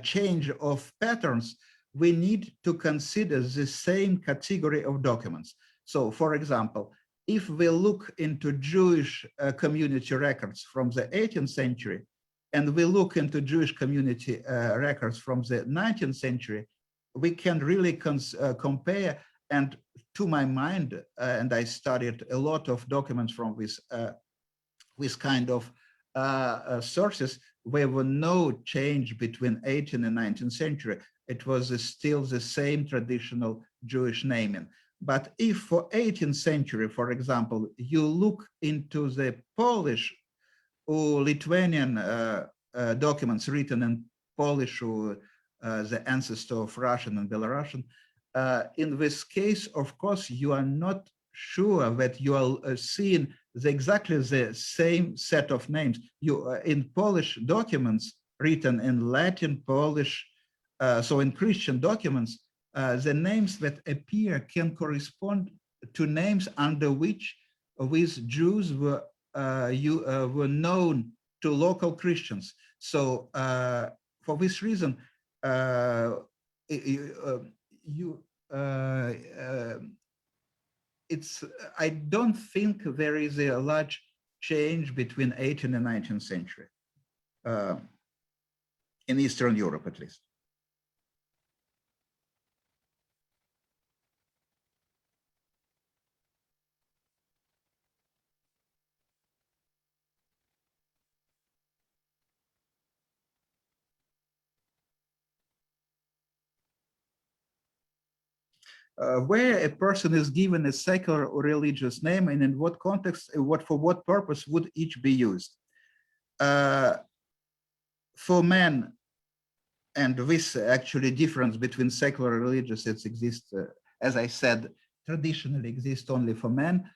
B: change of patterns, we need to consider the same category of documents. So for example, if we look into Jewish community records from the 18th century, and we look into Jewish community records from the 19th century, we can really compare. And to my mind, and I studied a lot of documents from this kind of sources, there were no change between 18th and 19th century. It was still the same traditional Jewish naming. But if for 18th century, for example, you look into the Polish or Lithuanian documents written in Polish or the ancestor of Russian and Belarusian, in this case, of course, you are not sure that you are seeing exactly the same set of names. You in Polish documents written in Latin, Polish, so in Christian documents, the names that appear can correspond to names under which these Jews were were known to local Christians. So for this reason, I don't think there is a large change between 18th and 19th century, in Eastern Europe at least. Where a person is given a secular or religious name, and in what context, for what purpose would each be used? for men, and this actually difference between secular and religious, it exists, as I said, traditionally exists only for men.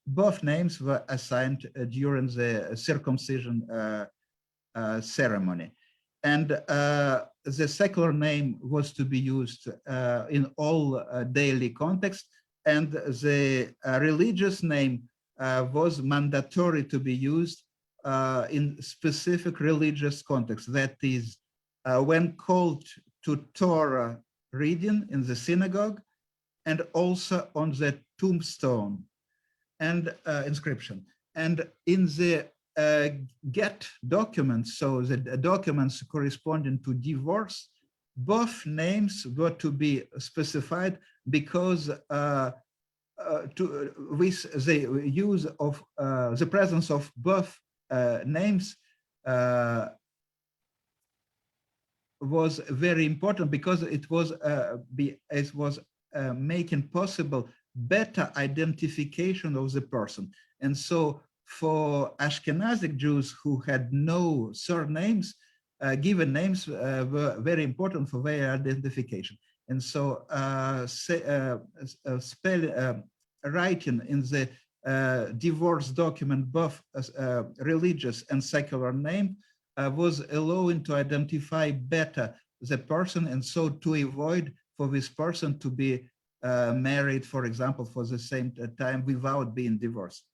B: Both names were assigned during the circumcision ceremony. And the secular name was to be used in all daily contexts, and the religious name was mandatory to be used in specific religious context. That is, when called to Torah reading in the synagogue, and also on the tombstone and inscription. And in the get documents, so the documents corresponding to divorce, both names were to be specified because with the use of the presence of both names was very important, because it was making possible better identification of the person. And so for Ashkenazic Jews who had no surnames, given names were very important for their identification. And so writing in the divorce document both religious and secular name was allowing to identify better the person, and so to avoid for this person to be married, for example, for the same time without being divorced.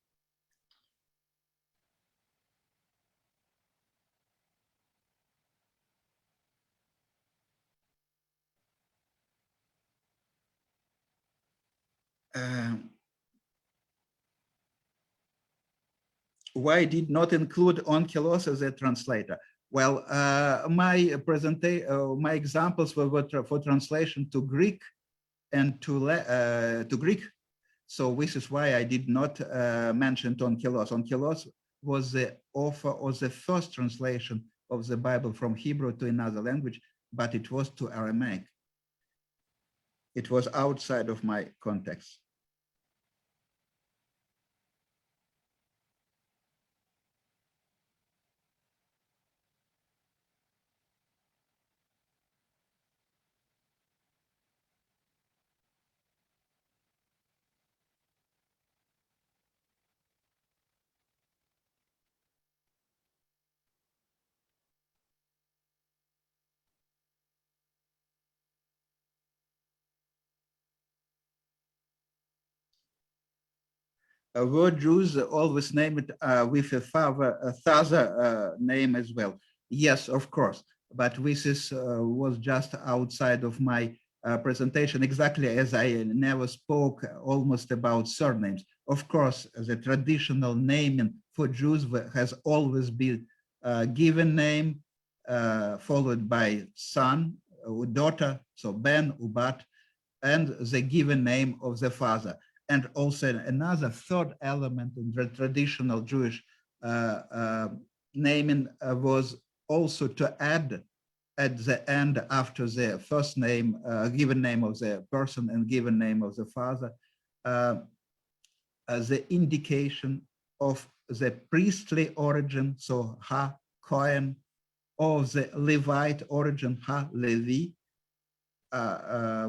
B: Why did not include Onkelos as a translator? Well, my examples were for translation to Greek and to Greek. So this is why I did not mention Onkelos. Onkelos was the author of the first translation of the Bible from Hebrew to another language, but it was to Aramaic. It was outside of my context. Word Jews always name it with a father name as well. Yes, of course, but this was just outside of my presentation, exactly as I never spoke almost about surnames. Of course, the traditional naming for Jews has always been given name followed by son or daughter, so Ben, Ubat, and the given name of the father. And also another third element in the traditional Jewish naming was also to add at the end, after the first name, given name of the person and given name of the father, the indication of the priestly origin, so Ha Cohen, or the Levite origin, Ha Levi.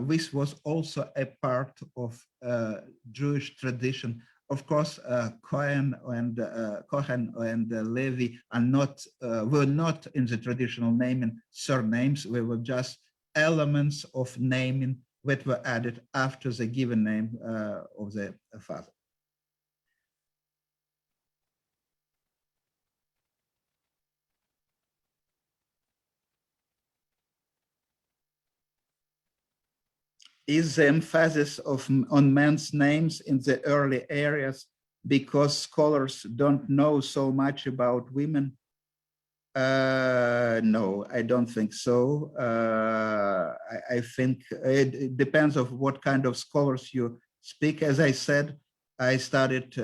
B: This was also a part of Jewish tradition. Of course, Cohen and Levi are not were not in the traditional naming surnames. They were just elements of naming that were added after the given name of the father. Is the emphasis on men's names in the early areas because scholars don't know so much about women? No, I don't think so. I think it depends of what kind of scholars you speak. As I said, I started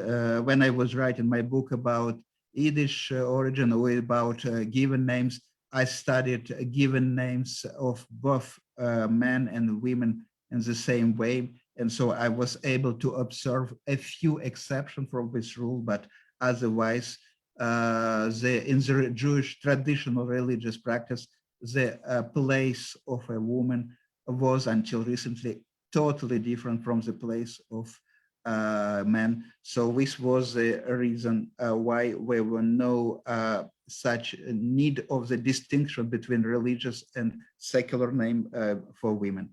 B: when I was writing my book about Yiddish origin or about given names. I studied given names of both men and women in the same way. And so I was able to observe a few exceptions from this rule, but otherwise, in the Jewish traditional religious practice, the place of a woman was until recently totally different from the place of men. So this was the reason why there were no such need of the distinction between religious and secular name for women.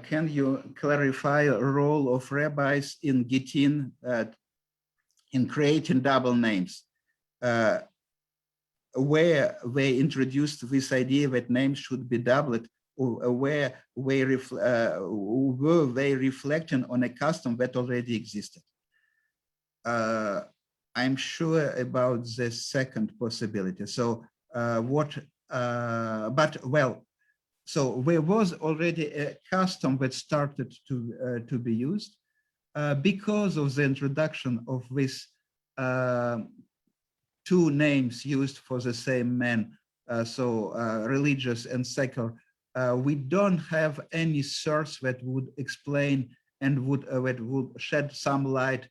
B: Can you clarify a role of rabbis in Gittin in creating double names? Where they introduced this idea that names should be doubled, or where were they reflecting on a custom that already existed? I'm sure about the second possibility. So so there was already a custom that started to be used because of the introduction of this two names used for the same man, religious and secular. We don't have any source that would explain and that would shed some light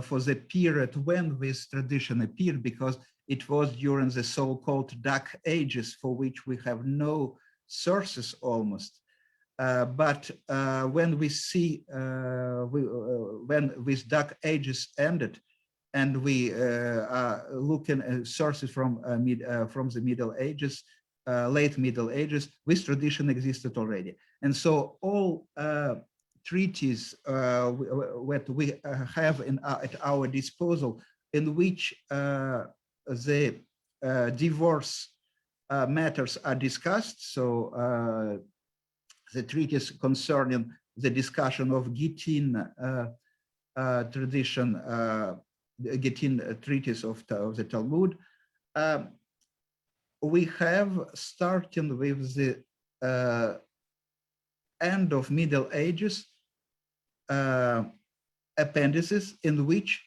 B: for the period when this tradition appeared, because it was during the so-called Dark Ages, for which we have no sources almost. But when we see when these Dark Ages ended, and we are looking at sources from the Middle Ages, late Middle Ages, this tradition existed already. And so all treaties that we have at our disposal, in which the divorce matters are discussed, so the treaties concerning the discussion of Gittin tradition, Gittin treatise of the Talmud, we have, starting with the end of Middle Ages, appendices in which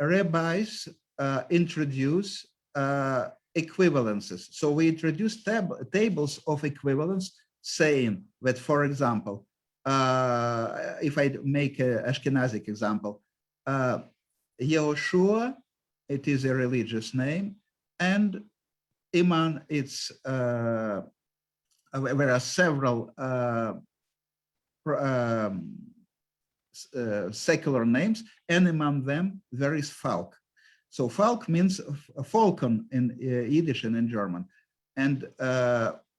B: rabbis introduce equivalences. So we introduce tables of equivalence, saying that, for example, if I make an Ashkenazic example, Yehoshua, it is a religious name, and Iman, it's there are several secular names, and among them there is Falk. So Falk means falcon in Yiddish and in German, and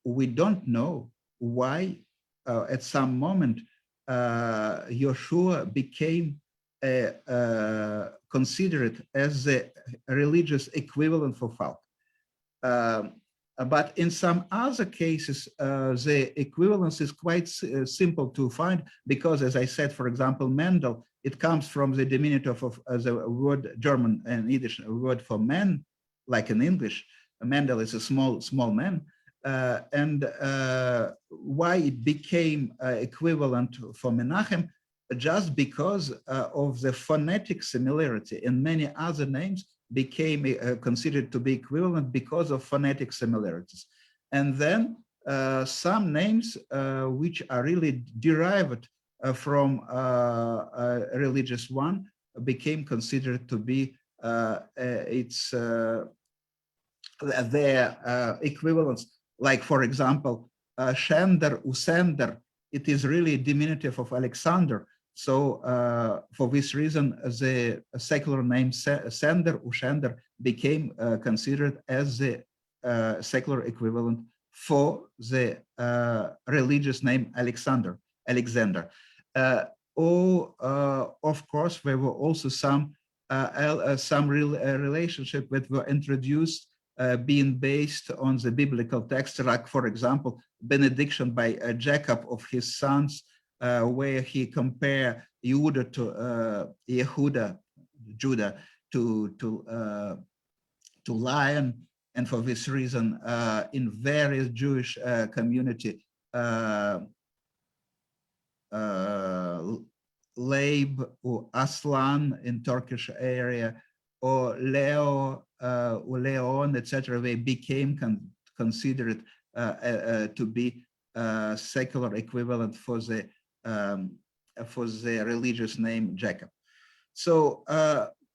B: we don't know why at some moment Yehoshua became considered as the religious equivalent for Falk. But in some other cases, the equivalence is quite simple to find, because, as I said, for example, Mendel, it comes from the diminutive of the word German and Yiddish word for man, like in English. Mendel is a small man. And why it became equivalent for Menachem, just because of the phonetic similarity, and many other names became considered to be equivalent because of phonetic similarities. And then some names which are really derived from a religious one became considered to be their equivalents. Like, for example, Shender, Usender, it is really diminutive of Alexander. So for this reason, the secular name Sender, Ushender became considered as the secular equivalent for the religious name Alexander. Of course, there were also some relationship that were introduced being based on the biblical text, like, for example, benediction by Jacob of his sons, where he compared Judah to lion, and for this reason, in various Jewish community, Leib or Aslan in Turkish area, or Leo or Leon, etc., they became considered to be secular equivalent for the religious name Jacob. So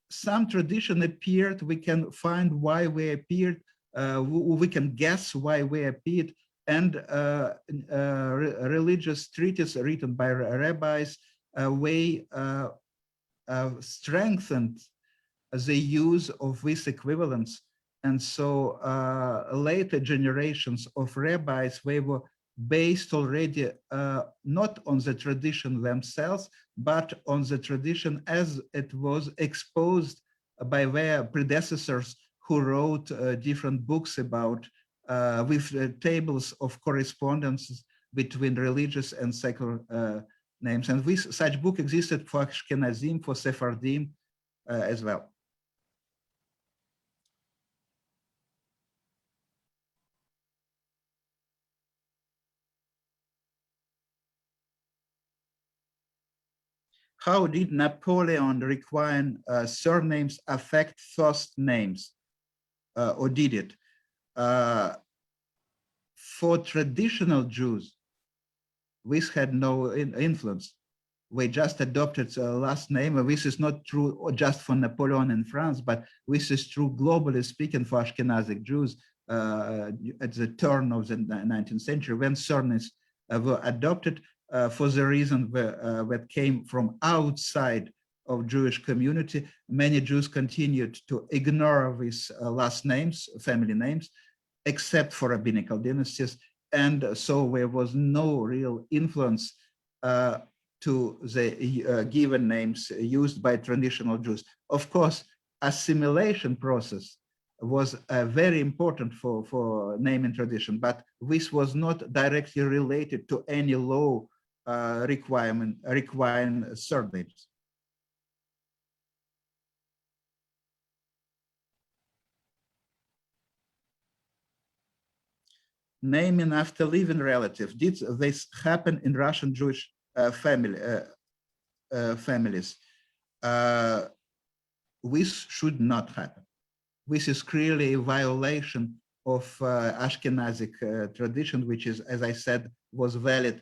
B: some tradition appeared. We can find why they appeared. We can guess why they appeared, and religious treatises written by rabbis strengthened the use of these equivalents. And so later generations of rabbis, they were based already not on the tradition themselves, but on the tradition as it was exposed by their predecessors who wrote different books about with tables of correspondences between religious and secular names. And such book existed for Ashkenazim, for Sephardim as well. How did Napoleon require surnames affect first names, or did it? For traditional Jews, this had no influence. We just adopted a last name. This is not true just for Napoleon in France, but this is true globally speaking for Ashkenazic Jews at the turn of the 19th century, when surnames were adopted for the reason that came from outside of Jewish community. Many Jews continued to ignore these last names, family names, except for rabbinical dynasties. And so there was no real influence to the given names used by traditional Jews. Of course, assimilation process was very important for naming tradition, but this was not directly related to any law requiring surnames. Naming after living relatives. Did this happen in Russian Jewish families? This should not happen. This is clearly a violation of Ashkenazic tradition, which is, as I said, was valid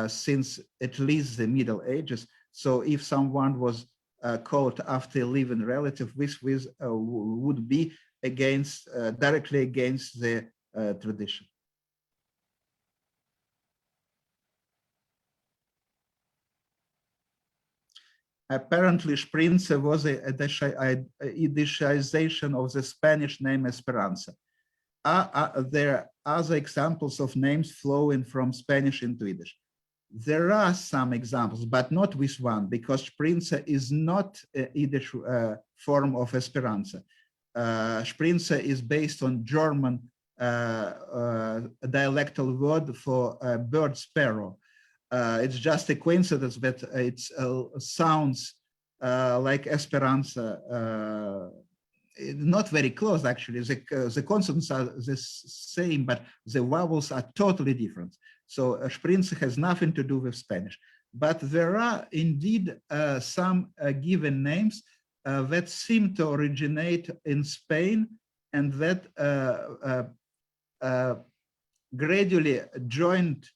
B: since at least the Middle Ages. So if someone was called after a living relative, this would be against directly against the tradition. Apparently, Sprinze was a Yiddishization of the Spanish name Esperanza. There are other examples of names flowing from Spanish into Yiddish. There are some examples, but not this one, because Sprinze is not a Yiddish form of Esperanza. Sprinze is based on German dialectal word for bird sparrow. It's just a coincidence that it sounds like Esperanza, not very close actually. The consonants are the same, but the vowels are totally different. So Sprinze has nothing to do with Spanish. But there are indeed some given names that seem to originate in Spain and that gradually joined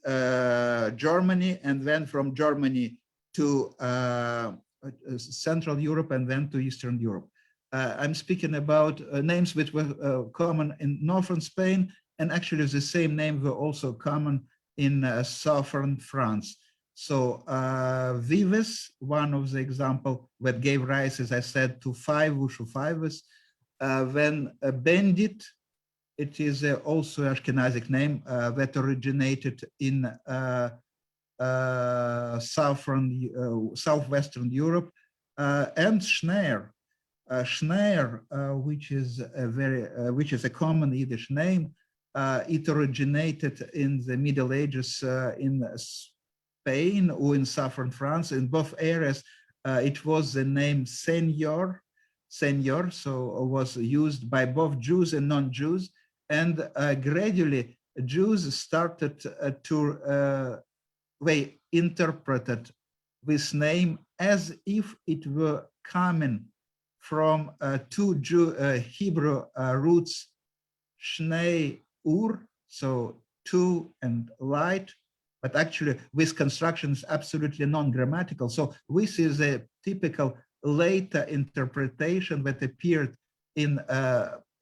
B: Germany, and then from Germany to Central Europe and then to Eastern Europe. I'm speaking about names which were common in northern Spain, and actually the same name were also common in southern France. So Vives, one of the example that gave rise, as I said, to 5 Wushu Fives. Then Bandit, it is also Ashkenazic name that originated in southwestern Europe, and Schneer. Schneer, which is a common Yiddish name, it originated in the Middle Ages in Spain or in southern France. In both areas, it was the name Senior, so was used by both Jews and non-Jews. And gradually, Jews started they interpreted this name as if it were coming from two Hebrew roots, Shnei Ur, so two and light, but actually this construction is absolutely non-grammatical. So this is a typical later interpretation that appeared in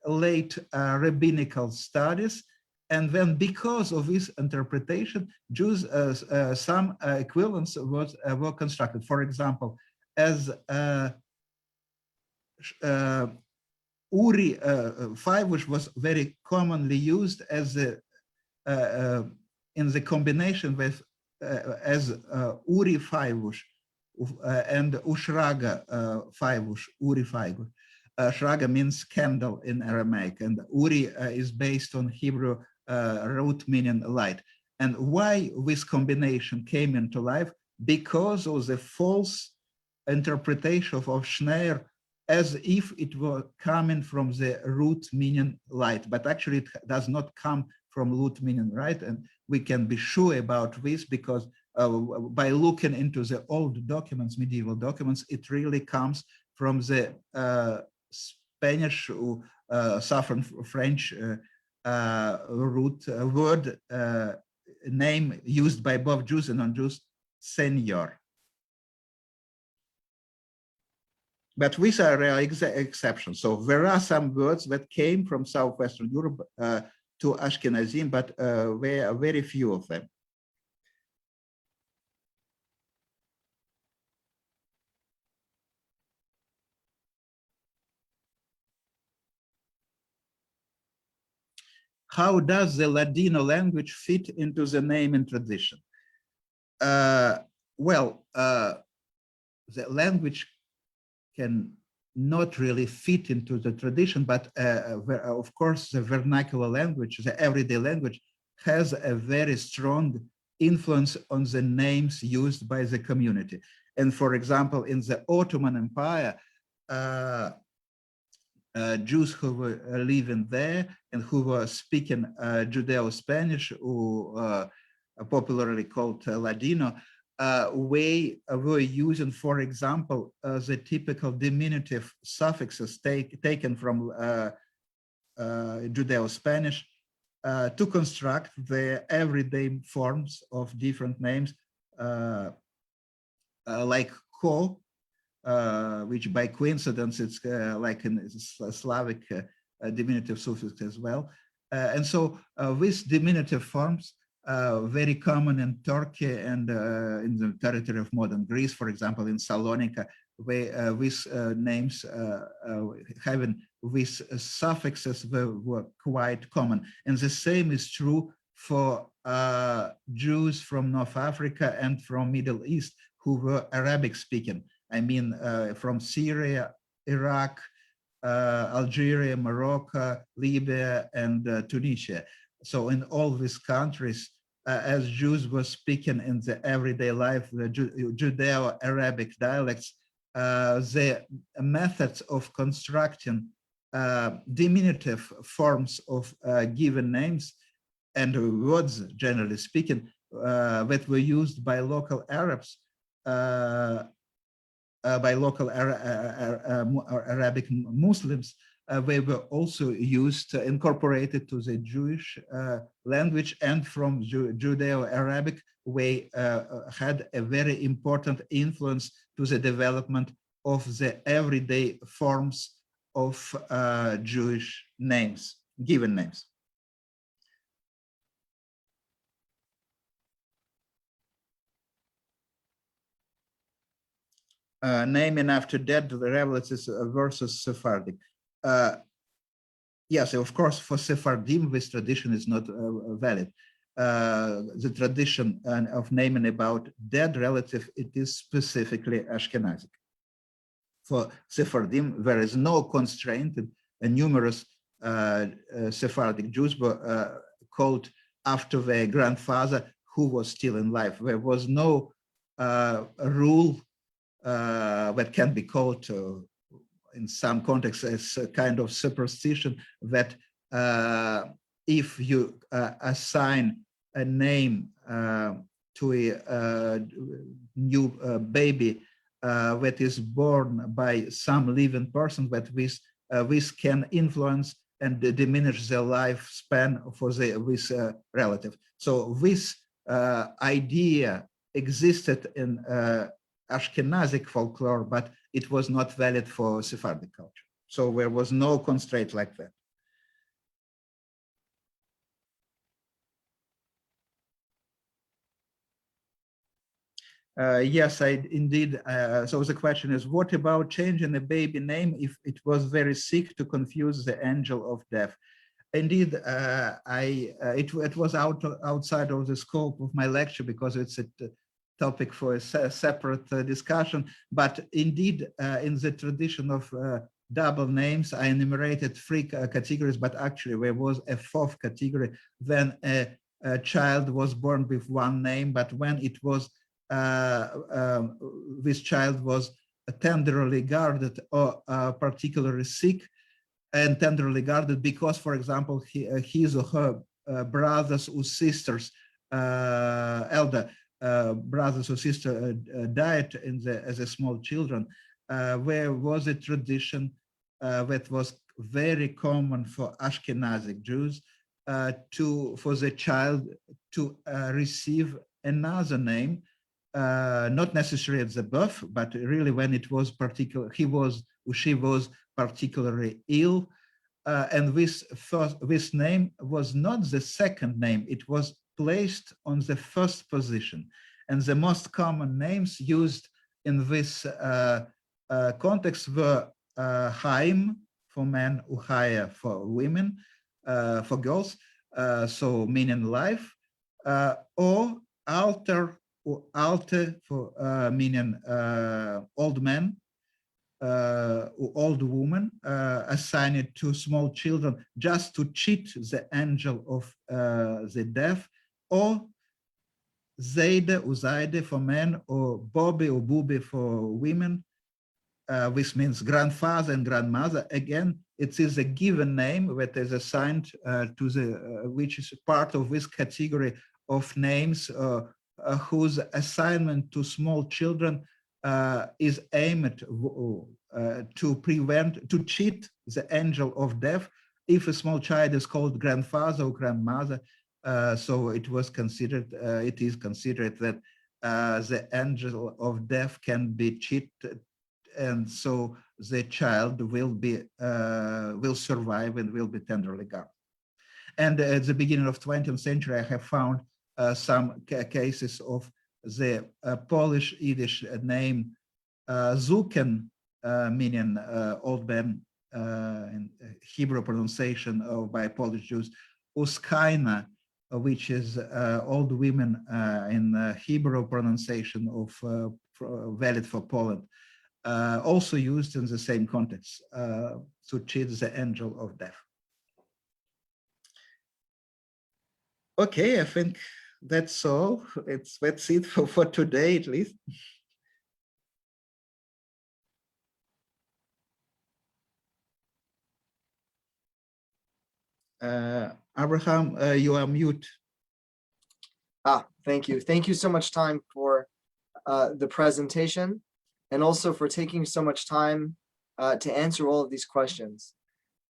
B: late rabbinical studies. And then because of this interpretation, Jews, some equivalents were constructed. For example, as Uri Faivush was very commonly used as in the combination with as Uri Faivush and Ushraga Faivush, Uri Faivush. Shraga means candle in Aramaic, and Uri is based on Hebrew root meaning light. And why this combination came into life? Because of the false interpretation of Schneer as if it were coming from the root meaning light, but actually it does not come from root meaning right. And we can be sure about this because by looking into the old documents, medieval documents, it really comes from the Spanish, Southern French root word name used by both Jews and non-Jews, senior. But these are rare exceptions. So there are some words that came from Southwestern Europe to Ashkenazim, but there are very few of them. How does the Ladino language fit into the naming tradition? Well, the language can not really fit into the tradition, but of course, the vernacular language, the everyday language, has a very strong influence on the names used by the community. And for example, in the Ottoman Empire, Jews who were living there and who were speaking Judeo-Spanish, or popularly called Ladino, we were using, for example, the typical diminutive suffixes taken from Judeo-Spanish to construct the everyday forms of different names, like ko, which by coincidence it's like a Slavic diminutive suffix as well. And so these diminutive forms very common in Turkey and in the territory of modern Greece, for example, in Salonika, where these names having these suffixes were quite common. And the same is true for Jews from North Africa and from Middle East who were Arabic speaking. I mean, from Syria, Iraq, Algeria, Morocco, Libya, and Tunisia. So in all these countries, as Jews were speaking in the everyday life, the Judeo-Arabic dialects, the methods of constructing diminutive forms of given names and words, generally speaking, that were used by local Arabs, by local Arabic Muslims, they were also used, incorporated to the Jewish language, and from Judeo-Arabic, we had a very important influence to the development of the everyday forms of Jewish names, given names. Naming after dead relatives versus Sephardic. Yes, of course, for Sephardim, this tradition is not valid. The tradition of naming about dead relative, it is specifically Ashkenazic. For Sephardim, there is no constraint, and numerous Sephardic Jews were called after their grandfather who was still in life. There was no rule that can be called in some contexts as a kind of superstition that if you assign a name to a new baby that is born by some living person, that this can influence and diminish the lifespan for this relative. So this idea existed in Ashkenazic folklore, but it was not valid for Sephardic culture. So there was no constraint like that. Yes, I indeed. So the question is, what about changing a baby name if it was very sick to confuse the angel of death? Indeed, it was outside of the scope of my lecture because it's a topic for a separate discussion. But indeed, in the tradition of double names, I enumerated three categories, but actually there was a fourth category when a child was born with one name, but when it was this child was tenderly guarded or particularly sick and tenderly guarded because, for example, his or her brothers or sisters, elder brothers or sisters died as a small children. There was a tradition that was very common for Ashkenazic Jews for the child to receive another name, not necessarily at the birth, but really when it was he was or she was particularly ill, and this name was not the second name; it was placed on the first position. And the most common names used in this context were Chaim for men, Uchaya for women, for girls, so meaning life, or Alter or Alte for meaning old man, or old woman, assigned to small children just to cheat the angel of the death, or Zeide or Zaide for men, or Bobby or Bubi for women, which means grandfather and grandmother. Again, it is a given name that is assigned to which is part of this category of names whose assignment to small children is aimed to cheat the angel of death. If a small child is called grandfather or grandmother, so it is considered that the angel of death can be cheated, and so the child will survive and will be tenderly guarded. And at the beginning of 20th century, I have found some cases of the Polish Yiddish name Zuken, meaning old man in Hebrew pronunciation by Polish Jews, Uskaina, which is old women in Hebrew pronunciation of valid for Poland, also used in the same context to cheat the angel of death. Okay, I think that's all. That's it for today, at least. Abraham, you are mute.
A: Thank you. Thank you so much time for the presentation, and also for taking so much time to answer all of these questions.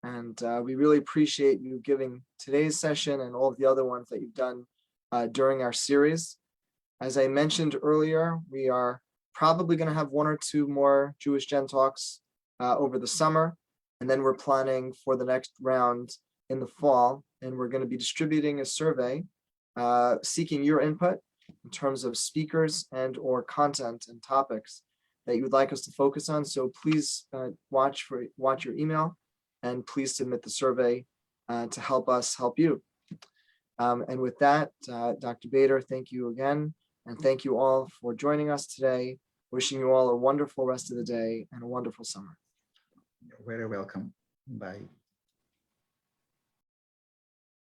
A: And we really appreciate you giving today's session and all of the other ones that you've done during our series. As I mentioned earlier, we are probably going to have one or two more JewishGen Talks over the summer, and then we're planning for the next round in the fall, and we're going to be distributing a survey seeking your input in terms of speakers and or content and topics that you would like us to focus on. So please watch your email, and please submit the survey to help us help you. And with that, Dr. Bader, thank you again. And thank you all for joining us today. Wishing you all a wonderful rest of the day and a wonderful summer.
B: You're very welcome. Bye.